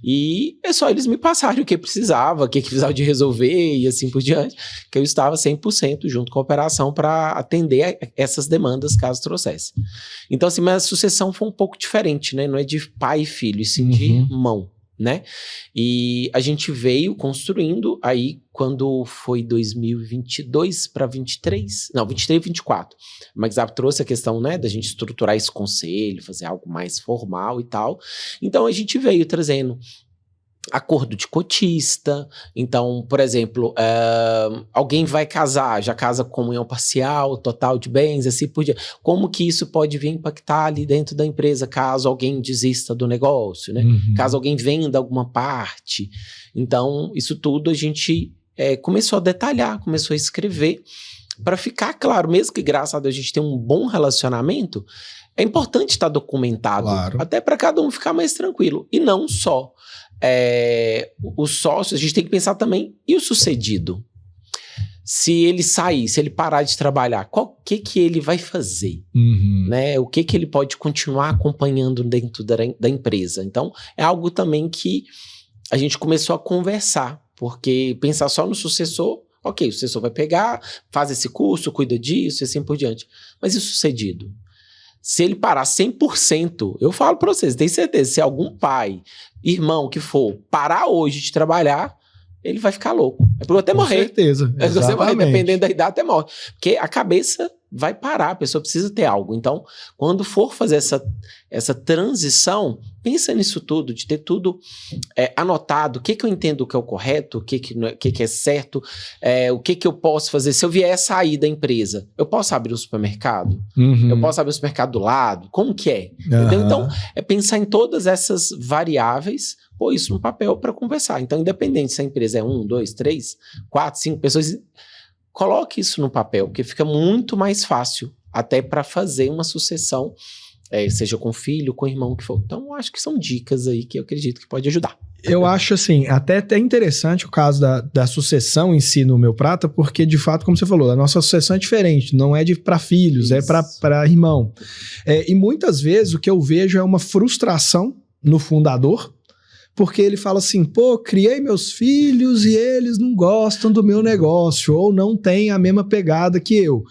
S2: e é só eles me passarem o que precisava, o que precisava de resolver e assim por diante, que eu estava 100% junto com a operação para atender essas demandas caso trouxesse. Então, assim, mas a sucessão foi um pouco diferente, né? Não é de pai e filho, e sim de mão, né? E a gente veio construindo aí quando foi 2022 para 23, não, 23 e 24. O MaxUp trouxe a questão, né, da gente estruturar esse conselho, fazer algo mais formal e tal. Então a gente veio trazendo acordo de cotista. Então, por exemplo, alguém vai casar, já casa com comunhão parcial, total de bens, assim por diante. Como que isso pode vir impactar ali dentro da empresa, caso alguém desista do negócio, né? Caso alguém venda alguma parte. Então, isso tudo a gente começou a detalhar, começou a escrever, para ficar claro, mesmo que, graças a Deus, a gente tem um bom relacionamento, é importante estar documentado, claro, até para cada um ficar mais tranquilo. E não só os sócios, a gente tem que pensar também, e o sucedido? se ele sair, se ele parar de trabalhar, que ele vai fazer? Né? O que ele pode continuar acompanhando dentro da empresa? Então, é algo também que a gente começou a conversar, porque pensar só no sucessor, ok, o sucessor vai pegar, faz esse curso, cuida disso e assim por diante. Mas e o sucedido? Se ele parar 100%, eu falo para vocês, tenho certeza, se algum pai, irmão que for, parar hoje de trabalhar, ele vai ficar louco. É por até morrer.
S1: Com certeza.
S2: Você morrer, dependendo da idade, até morre. Porque a cabeça vai parar, a pessoa precisa ter algo. Então, quando for fazer essa transição, pensa nisso tudo, de ter tudo anotado, o que eu entendo que é o correto, o que é certo, o que eu posso fazer. Se eu vier sair da empresa, eu posso abrir um supermercado? Eu posso abrir um supermercado do lado? Como que é? Entendeu? Então, é pensar em todas essas variáveis, pôr isso no papel para conversar. Então, independente se a empresa é 1, 2, 3, 4, 5 pessoas, coloque isso no papel, porque fica muito mais fácil até para fazer uma sucessão, seja com filho, com irmão, que for. Então, acho que são dicas aí que eu acredito que pode ajudar.
S1: Eu acho assim, até interessante o caso da sucessão em si no Meu Prata, porque de fato, como você falou, a nossa sucessão é diferente, não é para filhos, é para irmão. E muitas vezes o que eu vejo é uma frustração no fundador, porque ele fala assim, pô, criei meus filhos e eles não gostam do meu negócio, ou não têm a mesma pegada que eu.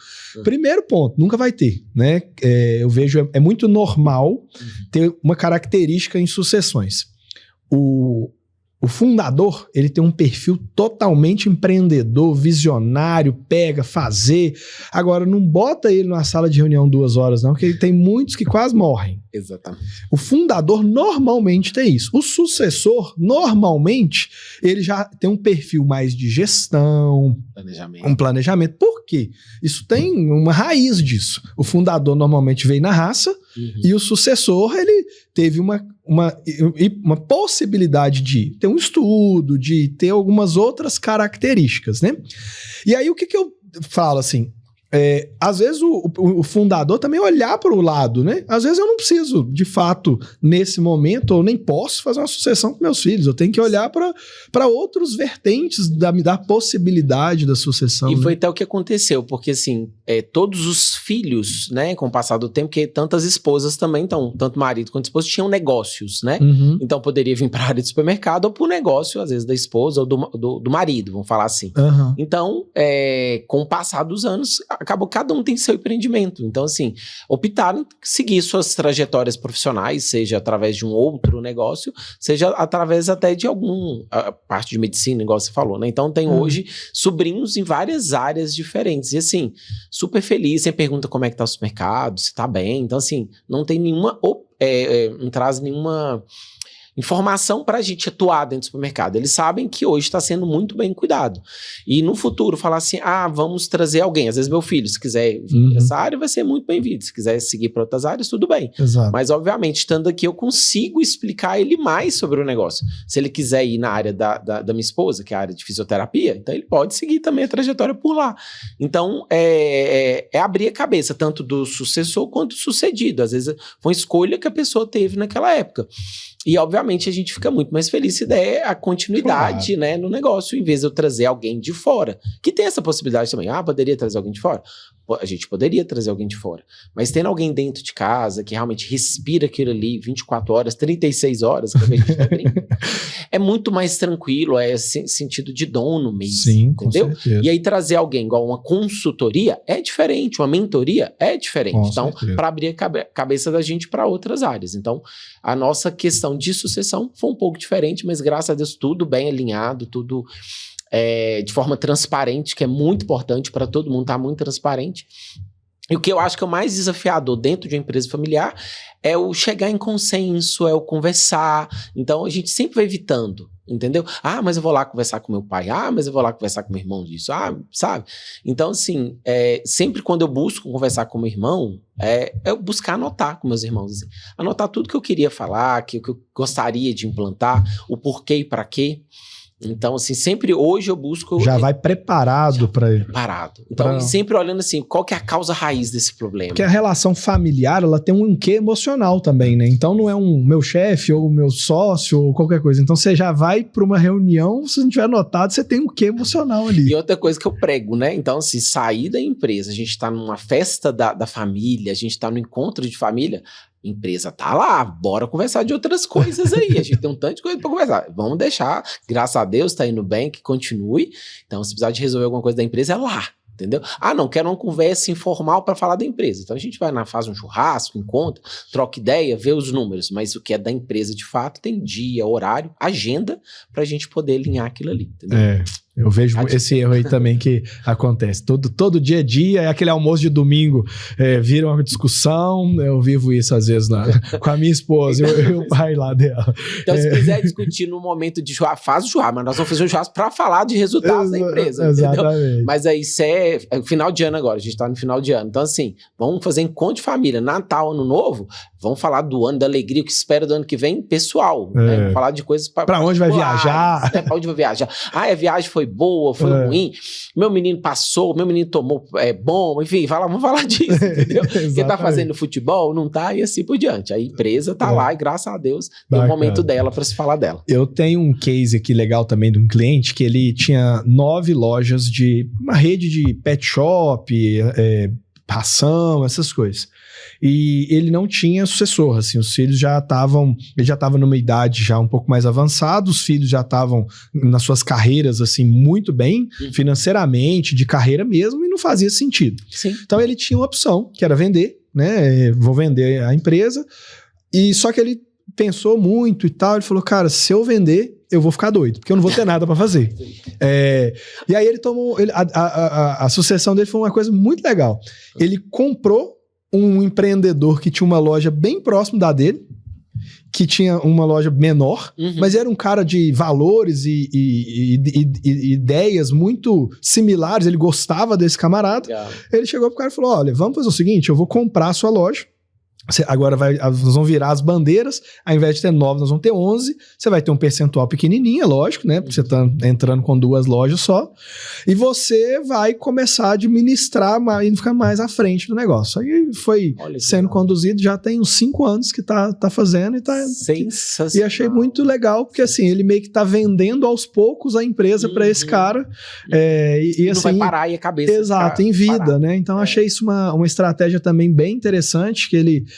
S1: Primeiro ponto, nunca vai ter, né? Eu vejo, é muito normal ter uma característica em sucessões. O fundador, ele tem um perfil totalmente empreendedor, visionário, pega, fazer. Agora, não bota ele numa sala de reunião 2 horas, não, porque ele tem muitos que quase morrem.
S2: Exatamente.
S1: O fundador normalmente tem isso. O sucessor, normalmente, ele já tem um perfil mais de gestão, um planejamento. Por quê? Isso tem uma raiz disso. O fundador normalmente veio na raça e o sucessor, ele teve uma possibilidade de ter um estudo, de ter algumas outras características, né? E aí, o que eu falo assim? Às vezes o fundador também olhar para o lado, né? Às vezes eu não preciso, de fato, nesse momento, ou nem posso fazer uma sucessão com meus filhos. Eu tenho que olhar para outros vertentes da possibilidade da sucessão.
S2: E
S1: né?
S2: foi até o que aconteceu, porque assim, todos os filhos, né, com o passar do tempo, porque tantas esposas também, então, tanto marido quanto esposa, tinham negócios, né? Então poderia vir para a área de supermercado ou para o negócio, às vezes, da esposa ou do marido, vamos falar assim. Então, com o passar dos anos, acabou cada um tem seu empreendimento. Então, assim, optaram seguir suas trajetórias profissionais, seja através de um outro negócio, seja através até de a parte de medicina, igual você falou, né? Então, tem hoje sobrinhos em várias áreas diferentes. E, assim, super feliz, sempre pergunta como é que tá o supermercado, se tá bem. Então, assim, não tem nenhuma... não traz nenhuma informação para a gente atuar dentro do supermercado. Eles sabem que hoje está sendo muito bem cuidado. E no futuro falar assim, vamos trazer alguém. Às vezes meu filho, se quiser vir para essa área, vai ser muito bem-vindo. Se quiser seguir para outras áreas, tudo bem.
S1: Exato.
S2: Mas, obviamente, estando aqui, eu consigo explicar ele mais sobre o negócio. Se ele quiser ir na área da minha esposa, que é a área de fisioterapia, então ele pode seguir também a trajetória por lá. Então, é abrir a cabeça, tanto do sucessor quanto do sucedido. Às vezes foi uma escolha que a pessoa teve naquela época. E, obviamente, a gente fica muito mais feliz se der a continuidade, né, no negócio, em vez de eu trazer alguém de fora. Que tem essa possibilidade também. Poderia trazer alguém de fora? A gente poderia trazer alguém de fora. Mas tendo alguém dentro de casa, que realmente respira aquilo ali 24 horas, 36 horas, que a gente tá brincando, é muito mais tranquilo, sentido de dono mesmo. Sim, entendeu? Com certeza. E aí trazer alguém igual uma consultoria é diferente, uma mentoria é diferente. Com então, para abrir a cabeça da gente para outras áreas. Então, a nossa questão de sucessão foi um pouco diferente, mas graças a Deus tudo bem alinhado, tudo de forma transparente, que é muito importante para todo mundo, tá muito transparente. E o que eu acho que é o mais desafiador dentro de uma empresa familiar é o chegar em consenso, é o conversar. Então, a gente sempre vai evitando, entendeu? Mas eu vou lá conversar com meu pai. Mas eu vou lá conversar com meu irmão disso. Sabe? Então, assim, sempre quando eu busco conversar com meu irmão, eu buscar anotar com meus irmãos. Assim, anotar tudo que eu queria falar, que eu gostaria de implantar, o porquê e para quê. Então, assim, sempre hoje eu busco...
S1: Já vai preparado para...
S2: Preparado. Então, sempre olhando assim, qual que é a causa raiz desse problema?
S1: Porque a relação familiar, ela tem um quê emocional também, né? Então não é um meu chefe ou meu sócio ou qualquer coisa. Então você já vai para uma reunião, se não tiver notado, você tem um quê emocional ali.
S2: E outra coisa que eu prego, né? Então, assim, sair da empresa, a gente tá numa festa da família, a gente tá no encontro de família... Empresa tá lá, bora conversar de outras coisas aí. A gente tem um tanto de coisa pra conversar. Vamos deixar, graças a Deus, tá indo bem, que continue. Então, se precisar de resolver alguma coisa da empresa, é lá, entendeu? Ah, não, quero uma conversa informal para falar da empresa. Então, a gente vai lá, faz um churrasco, encontra, troca ideia, vê os números. Mas o que é da empresa, de fato, tem dia, horário, agenda, pra gente poder alinhar aquilo ali, entendeu?
S1: Eu vejo esse erro aí também que acontece. Todo dia a dia, é aquele almoço de domingo, vira uma discussão. Eu vivo isso às vezes com a minha esposa e o pai lá dela.
S2: Então, se quiser discutir no momento de churrasco, faz o churrasco, mas nós vamos fazer um churrasco para falar de resultados da empresa.
S1: Exatamente.
S2: Entendeu? Mas aí isso é final de ano agora, a gente tá no final de ano. Então, assim, vamos fazer encontro de família, Natal, Ano Novo, vamos falar do ano, da alegria, o que espera do ano que vem, pessoal. Né? Vamos falar de coisas para
S1: onde vai viajar.
S2: Para onde vai viajar. Ah, a viagem foi boa, foi ruim, meu menino passou, meu menino tomou bom, enfim, vamos falar disso, entendeu? Quem tá fazendo futebol, não tá, e assim por diante. A empresa tá lá e graças a Deus tem um momento dela para se falar dela.
S1: Eu tenho um case aqui legal também de um cliente que ele tinha 9 lojas de uma rede de pet shop, ração, essas coisas. E ele não tinha sucessor, assim, os filhos ele já estava numa idade já um pouco mais avançada, os filhos já estavam nas suas carreiras, assim, muito bem, financeiramente, de carreira mesmo, e não fazia sentido.
S2: Sim.
S1: Então ele tinha uma opção, que era vender, né, vou vender a empresa, e só que ele pensou muito e tal, ele falou, cara, se eu vender, eu vou ficar doido, porque eu não vou ter nada para fazer. E aí ele tomou, a sucessão dele foi uma coisa muito legal. Ele comprou um empreendedor que tinha uma loja bem próximo da dele, que tinha uma loja menor, mas era um cara de valores e ideias muito similares, ele gostava desse camarada.
S2: Legal.
S1: Ele chegou pro cara e falou, olha, vamos fazer o seguinte, eu vou comprar a sua loja, agora nós vamos virar as bandeiras, ao invés de ter 9, nós vamos ter 11, você vai ter um percentual pequenininho, é lógico, né, porque você tá entrando com 2 lojas só, e você vai começar a administrar e ficar mais à frente do negócio. Aí foi sendo conduzido, já tem uns 5 anos que tá fazendo e tá...
S2: Sensacional.
S1: E achei muito legal, porque assim, ele meio que tá vendendo aos poucos a empresa para esse cara, e
S2: não
S1: assim...
S2: vai parar aí a cabeça.
S1: Exato, em vida, parar, né, então achei isso uma estratégia também bem interessante, que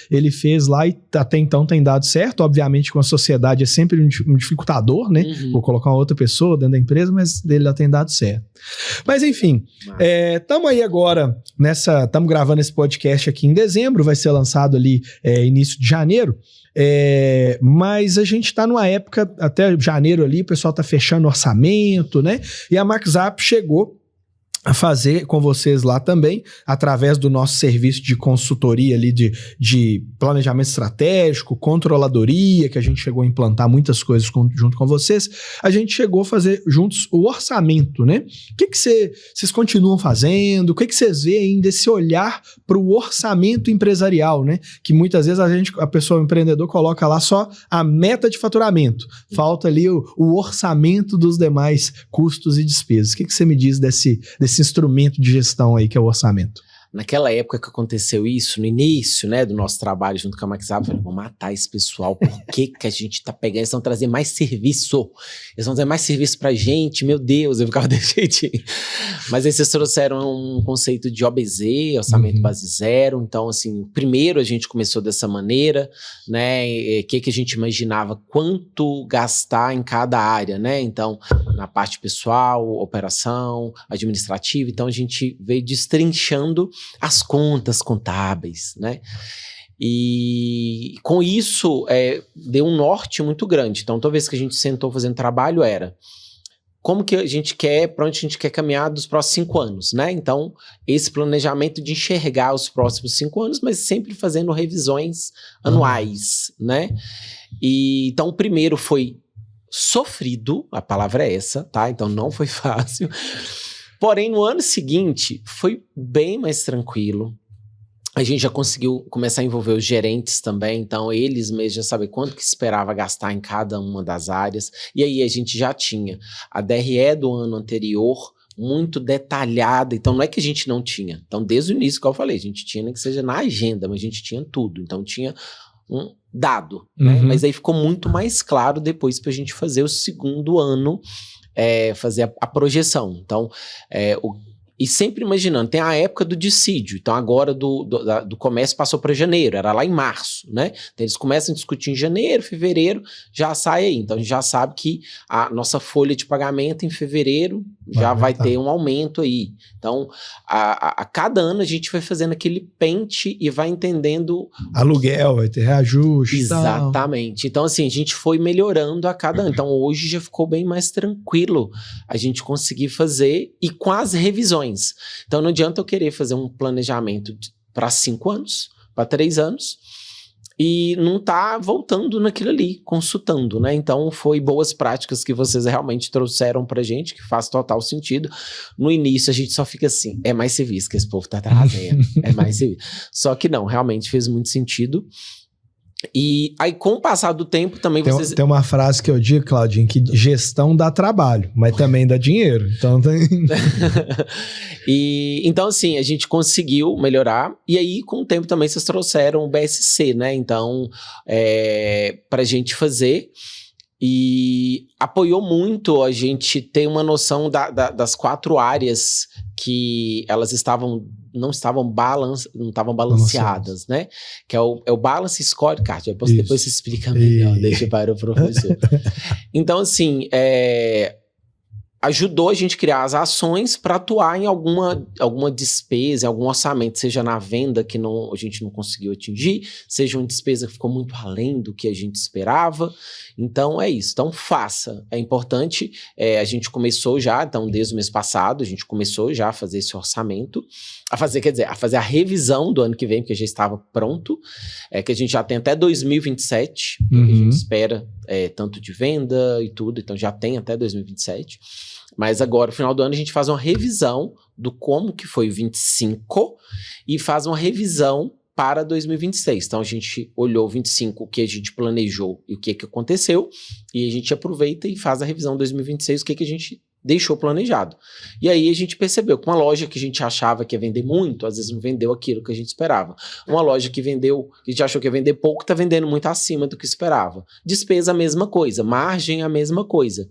S1: ele fez lá e até então tem dado certo. Obviamente, com a sociedade é sempre um dificultador, né? Vou colocar uma outra pessoa dentro da empresa, mas dele já tem dado certo. Mas enfim, estamos aí agora estamos gravando esse podcast aqui em dezembro, vai ser lançado ali início de janeiro. Mas a gente está numa época, até janeiro ali, o pessoal está fechando orçamento, né? E a MaxZap chegou a fazer com vocês lá também, através do nosso serviço de consultoria ali de planejamento estratégico, controladoria, que a gente chegou a implantar muitas coisas junto com vocês, a gente chegou a fazer juntos o orçamento, né? O que vocês continuam fazendo? O que vocês veem desse olhar para o orçamento empresarial, né? Que muitas vezes a pessoa, o empreendedor, coloca lá só a meta de faturamento, falta ali o orçamento dos demais custos e despesas. O que você me diz desse instrumento de gestão aí que é o orçamento?
S2: Naquela época que aconteceu isso, no início, né, do nosso trabalho junto com a MaxZap, eu falei, vou matar esse pessoal, por que a gente tá pegando? Eles vão trazer mais serviço, eles vão trazer mais serviço pra gente, meu Deus, eu ficava desse jeitinho. Mas aí vocês trouxeram um conceito de OBZ, orçamento base zero, então assim, primeiro a gente começou dessa maneira, né, que a gente imaginava quanto gastar em cada área, né, então na parte pessoal, operação, administrativa, então a gente veio destrinchando as contas contábeis, né? E com isso deu um norte muito grande. Então, toda vez que a gente sentou fazendo trabalho era como que a gente quer, para onde a gente quer caminhar dos próximos 5 anos, né? Então, esse planejamento de enxergar os próximos 5 anos, mas sempre fazendo revisões anuais, né? E então, o primeiro foi sofrido, a palavra é essa, tá? Então, não foi fácil. Porém, no ano seguinte, foi bem mais tranquilo. A gente já conseguiu começar a envolver os gerentes também, então eles mesmos já sabem quanto que esperava gastar em cada uma das áreas. E aí a gente já tinha a DRE do ano anterior muito detalhada, então não é que a gente não tinha. Então desde o início, como eu falei, a gente tinha, nem que seja na agenda, mas a gente tinha tudo. Então tinha um dado, né? Mas aí ficou muito mais claro depois para a gente fazer o segundo ano, fazer a projeção. Então, e sempre imaginando, tem a época do dissídio, então agora do comércio passou para janeiro, era lá em março, né? Então eles começam a discutir em janeiro, fevereiro, já sai aí. Então a gente já sabe que a nossa folha de pagamento em fevereiro já vai ter um aumento aí. Então, a cada ano a gente vai fazendo aquele pente e vai entendendo...
S1: Aluguel, vai ter reajuste.
S2: Exatamente. Então, assim, a gente foi melhorando a cada ano. Então, hoje já ficou bem mais tranquilo a gente conseguir fazer e com as revisões. Então, não adianta eu querer fazer um planejamento para 5 anos, para 3 anos, e não tá voltando naquilo ali, consultando, né? Então, foi boas práticas que vocês realmente trouxeram pra gente, que faz total sentido. No início, a gente só fica assim, é mais serviço que esse povo tá trazendo, é mais serviço. Só que não, realmente fez muito sentido. E aí, com o passar do tempo, também vocês...
S1: Tem uma frase que eu digo, Claudinho, que gestão dá trabalho, mas também dá dinheiro. Então,
S2: então, assim, a gente conseguiu melhorar. E aí, com o tempo, também vocês trouxeram o BSC, né? Então, pra gente fazer. E apoiou muito a gente ter uma noção das 4 áreas que elas não estavam balanceadas, né? Que é o Balance Scorecard. Depois você explica melhor, deixa para o professor. Então, assim, ajudou a gente a criar as ações para atuar em alguma despesa, em algum orçamento, seja na venda que a gente não conseguiu atingir, seja uma despesa que ficou muito além do que a gente esperava. Então, é isso. Então, faça. É importante. A gente começou já, então, desde o mês passado, a gente começou já a fazer esse orçamento, a fazer a revisão do ano que vem, porque já estava pronto, que a gente já tem até 2027, que a gente espera tanto de venda e tudo, então já tem até 2027. Mas agora, no final do ano, a gente faz uma revisão do como que foi o 25 e faz uma revisão para 2026. Então, a gente olhou o 25, o que a gente planejou e o que aconteceu, e a gente aproveita e faz a revisão 2026, o que a gente deixou planejado. E aí a gente percebeu que uma loja que a gente achava que ia vender muito, às vezes não vendeu aquilo que a gente esperava. Uma loja que vendeu, que a gente achou que ia vender pouco, está vendendo muito acima do que esperava. Despesa, a mesma coisa. Margem, a mesma coisa.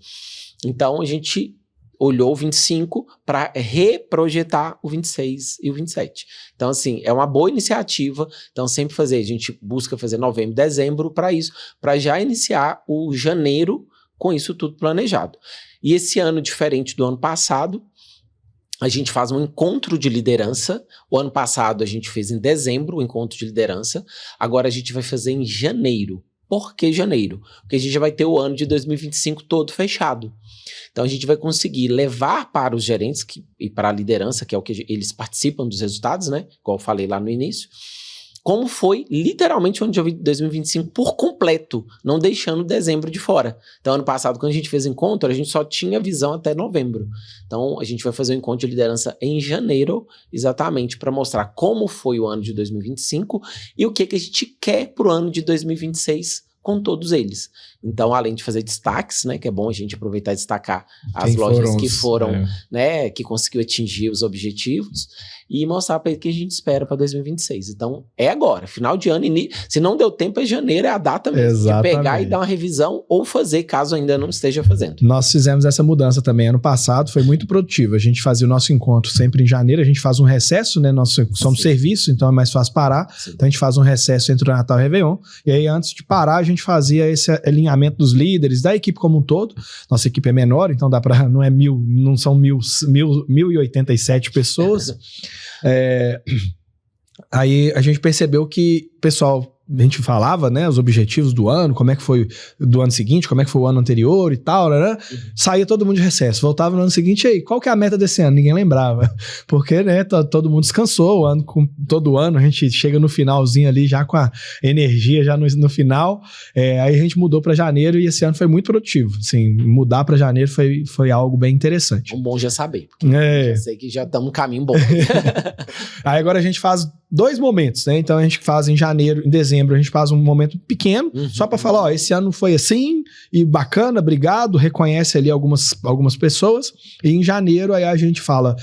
S2: Então, a gente olhou o 25 para reprojetar o 26 e o 27. Então, assim, é uma boa iniciativa. Então, sempre a gente busca fazer novembro, dezembro para isso, para já iniciar o janeiro com isso tudo planejado. E esse ano, diferente do ano passado, a gente faz um encontro de liderança. O ano passado a gente fez em dezembro o encontro de liderança. Agora a gente vai fazer em janeiro. Por que janeiro? Porque a gente já vai ter o ano de 2025 todo fechado. Então a gente vai conseguir levar para os gerentes e para a liderança, que é o que eles participam dos resultados, né? Como eu falei lá no início. Como foi literalmente o ano de 2025 por completo, não deixando dezembro de fora. Então, ano passado, quando a gente fez o encontro, a gente só tinha visão até novembro. Então, a gente vai fazer o encontro de liderança em janeiro, exatamente para mostrar como foi o ano de 2025 e o que a gente quer para o ano de 2026 com todos eles. Então, além de fazer destaques, né, que é bom a gente aproveitar e destacar as lojas que foram, né, que conseguiu atingir os objetivos e mostrar para ele o que a gente espera para 2026. Então, é agora, final de ano, se não deu tempo, é janeiro, é a data mesmo.
S1: Exatamente.
S2: De pegar e dar uma revisão ou fazer, caso ainda não esteja fazendo.
S1: Nós fizemos essa mudança também ano passado, foi muito produtivo. A gente fazia o nosso encontro sempre em janeiro, a gente faz um recesso, né, nós somos serviço, então é mais fácil parar. Sim. Então, a gente faz um recesso entre o Natal e o Réveillon, e aí antes de parar, a gente fazia esse alinhamento dos líderes, da equipe como um todo. Nossa equipe é menor, então dá para não são 1.087 pessoas. Aí a gente percebeu que o pessoal, a gente falava, né, os objetivos do ano, como é que foi do ano seguinte, como é que foi o ano anterior e tal, né? Saía todo mundo de recesso, voltava no ano seguinte, e aí, qual que é a meta desse ano? Ninguém lembrava, porque, né, todo mundo descansou, todo ano a gente chega no finalzinho ali já com a energia já no final, aí a gente mudou para janeiro e esse ano foi muito produtivo, assim, mudar para janeiro foi algo bem interessante.
S2: Um bom já saber, porque já sei que já estamos no caminho bom.
S1: Aí agora a gente faz 2 momentos, né? Então a gente faz em janeiro, em dezembro, a gente faz um momento pequeno, só para falar, ó, esse ano foi assim, e bacana, obrigado, reconhece ali algumas pessoas, e em janeiro aí a gente fala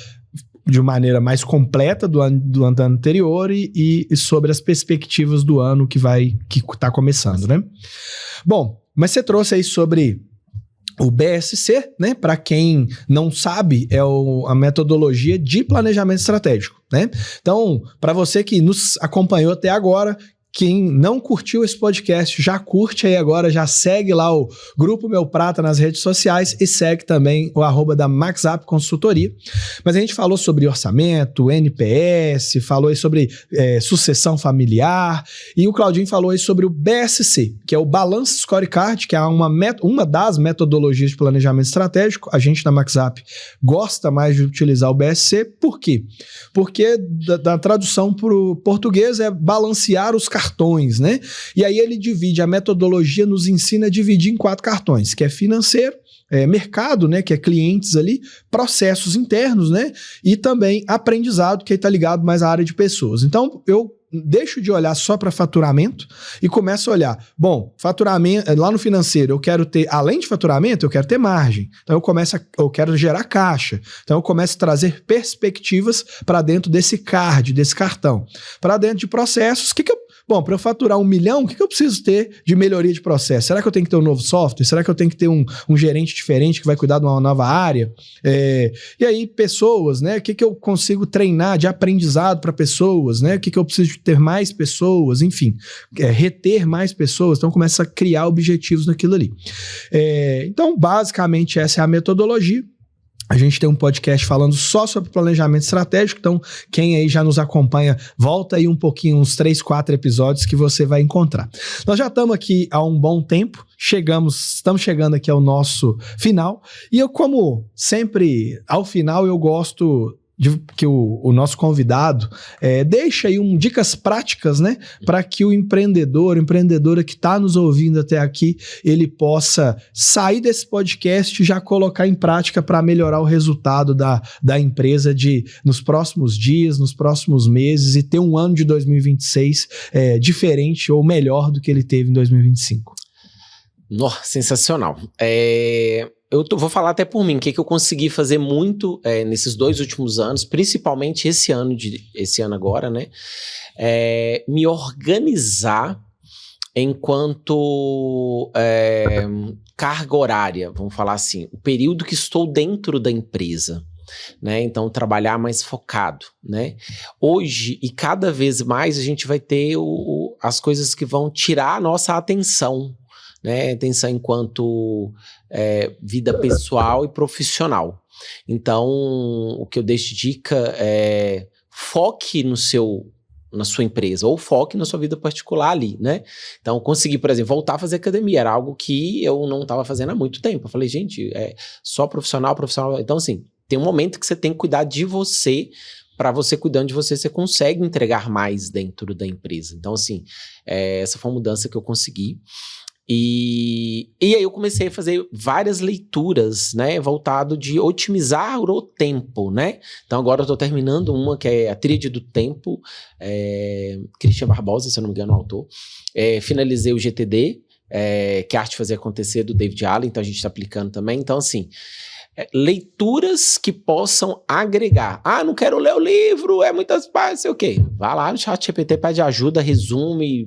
S1: de maneira mais completa do ano anterior e sobre as perspectivas do ano que tá começando, né? Bom, mas você trouxe aí sobre o BSC, né? Para quem não sabe, é a metodologia de planejamento estratégico, né? Então, para você que nos acompanhou até agora, quem não curtiu esse podcast, já curte aí agora, já segue lá o Grupo Meu Prata nas redes sociais e segue também o @ da MaxUp Consultoria. Mas a gente falou sobre orçamento, NPS, falou aí sobre sucessão familiar, e o Claudinho falou aí sobre o BSC, que é o Balance Scorecard, que é uma das metodologias de planejamento estratégico. A gente na MaxUp gosta mais de utilizar o BSC. Por quê? Porque da tradução para o português é balancear os cartões, né? E aí ele divide, a metodologia nos ensina a dividir em 4 cartões, que é financeiro, mercado, né, que é clientes ali, processos internos, né, e também aprendizado, que aí tá ligado mais à área de pessoas. Então, eu deixo de olhar só para faturamento e começo a olhar, bom, faturamento, lá no financeiro eu quero ter, além de faturamento, eu quero ter margem. Então eu quero gerar caixa. Então eu começo a trazer perspectivas para dentro desse card, desse cartão. Para dentro de processos, bom, para eu faturar 1 milhão, o que eu preciso ter de melhoria de processo? Será que eu tenho que ter um novo software? Será que eu tenho que ter um gerente diferente que vai cuidar de uma nova área? E aí, pessoas, né? O que eu consigo treinar de aprendizado para pessoas, né? O que eu preciso ter mais pessoas, enfim, reter mais pessoas. Então, começa a criar objetivos naquilo ali. Então, basicamente, essa é a metodologia. A gente tem um podcast falando só sobre planejamento estratégico, então quem aí já nos acompanha, volta aí um pouquinho, uns 3, 4 episódios que você vai encontrar. Nós já estamos aqui há um bom tempo, estamos chegando aqui ao nosso final, e eu, como sempre, ao final eu gosto que o nosso convidado deixa aí dicas práticas, né, para que o empreendedora que está nos ouvindo até aqui, ele possa sair desse podcast e já colocar em prática para melhorar o resultado da empresa nos próximos dias, nos próximos meses, e ter um ano de 2026 diferente ou melhor do que ele teve em 2025.
S2: Nossa, sensacional. Eu vou falar até por mim, o que eu consegui fazer muito nesses 2 últimos anos, principalmente esse ano agora, né? Me organizar enquanto carga horária, vamos falar assim, o período que estou dentro da empresa. Né? Então, trabalhar mais focado, né? Hoje, e cada vez mais, a gente vai ter as coisas que vão tirar a nossa atenção, né? Atenção enquanto vida pessoal e profissional. Então, o que eu deixo de dica é foque na sua empresa, ou foque na sua vida particular ali, né? Então, consegui, por exemplo, voltar a fazer academia, era algo que eu não estava fazendo há muito tempo. Eu falei, gente, só profissional. Então, assim, tem um momento que você tem que cuidar de você. Para você cuidando de você, você consegue entregar mais dentro da empresa. Então, assim, essa foi uma mudança que eu consegui. E aí eu comecei a fazer várias leituras, né, voltado de otimizar o tempo, né? Então agora eu tô terminando uma que é a Tríade do Tempo, Christian Barbosa, se eu não me engano, o autor. Finalizei o GTD, que é Arte de Fazer Acontecer, do David Allen, então a gente tá aplicando também. Então, assim, leituras que possam agregar. Não quero ler o livro, muitas páginas, sei o quê. Vai lá no ChatGPT, pede ajuda, resume.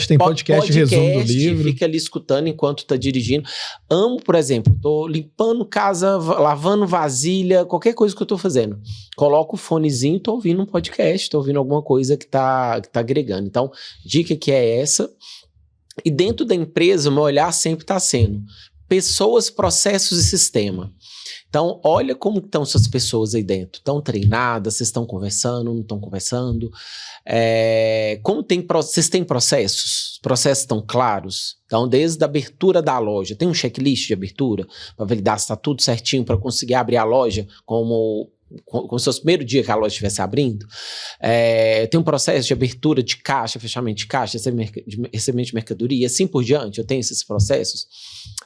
S1: Tem podcast de resumo do livro.
S2: Fica ali escutando enquanto tá dirigindo. Amo, por exemplo, tô limpando casa, lavando vasilha, qualquer coisa que eu tô fazendo. Coloco o fonezinho, tô ouvindo um podcast, tô ouvindo alguma coisa que tá agregando. Então, dica que é essa. E dentro da empresa, o meu olhar sempre tá sendo pessoas, processos e sistema. Então, olha como estão essas pessoas aí dentro. Estão treinadas, vocês estão conversando, não estão conversando? Vocês têm processos? Os processos estão claros? Então, desde a abertura da loja, tem um checklist de abertura para validar se está tudo certinho para conseguir abrir a loja como se fosse o primeiro dia que a loja estivesse abrindo. Tem um processo de abertura de caixa, fechamento de caixa, recebimento de mercadoria, assim por diante. Eu tenho esses processos.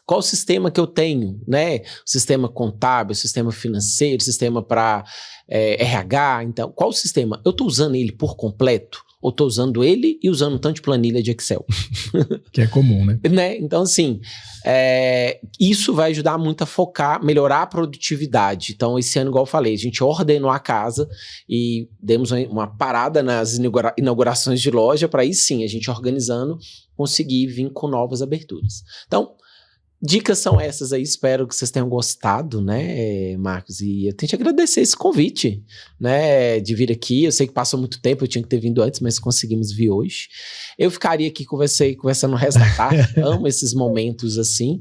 S2: Qual o sistema que eu tenho, né? O sistema contábil, o sistema financeiro, o sistema para RH. Então, qual o sistema? Eu estou usando ele por completo? Ou estou usando ele e usando um tanto de planilha de Excel?
S1: Que é comum, né?
S2: Então, assim, isso vai ajudar muito a focar, melhorar a produtividade. Então, esse ano, igual eu falei, a gente ordenou a casa e demos uma parada nas inaugurações de loja para aí sim, a gente organizando, conseguir vir com novas aberturas. Então, dicas são essas aí, espero que vocês tenham gostado, né, Marcos? E eu tenho que agradecer esse convite, né, de vir aqui. Eu sei que passou muito tempo, eu tinha que ter vindo antes, mas conseguimos vir hoje. Eu ficaria aqui conversando o resto da tarde, amo esses momentos assim.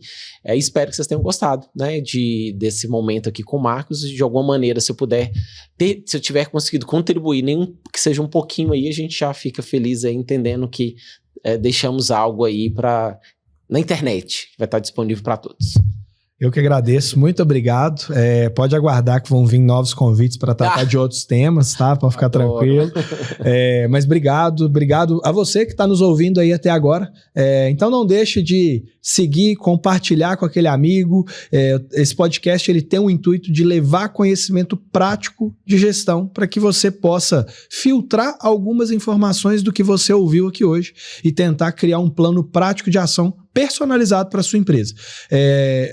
S2: Espero que vocês tenham gostado, né, desse momento aqui com o Marcos. De alguma maneira, se eu tiver conseguido contribuir, nem que seja um pouquinho aí, a gente já fica feliz aí, entendendo que deixamos algo aí na internet, que vai estar disponível para todos.
S1: Eu que agradeço, muito obrigado. Pode aguardar que vão vir novos convites para tratar de outros temas, tá? Para ficar tranquilo. Mas obrigado a você que está nos ouvindo aí até agora. Então não deixe de seguir, compartilhar com aquele amigo. Esse podcast ele tem o intuito de levar conhecimento prático de gestão para que você possa filtrar algumas informações do que você ouviu aqui hoje e tentar criar um plano prático de ação personalizado para a sua empresa.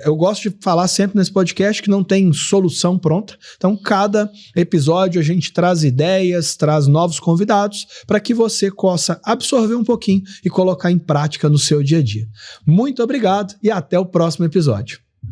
S1: Eu gosto de falar sempre nesse podcast que não tem solução pronta. Então, cada episódio a gente traz ideias, traz novos convidados para que você possa absorver um pouquinho e colocar em prática no seu dia a dia. Muito obrigado e até o próximo episódio.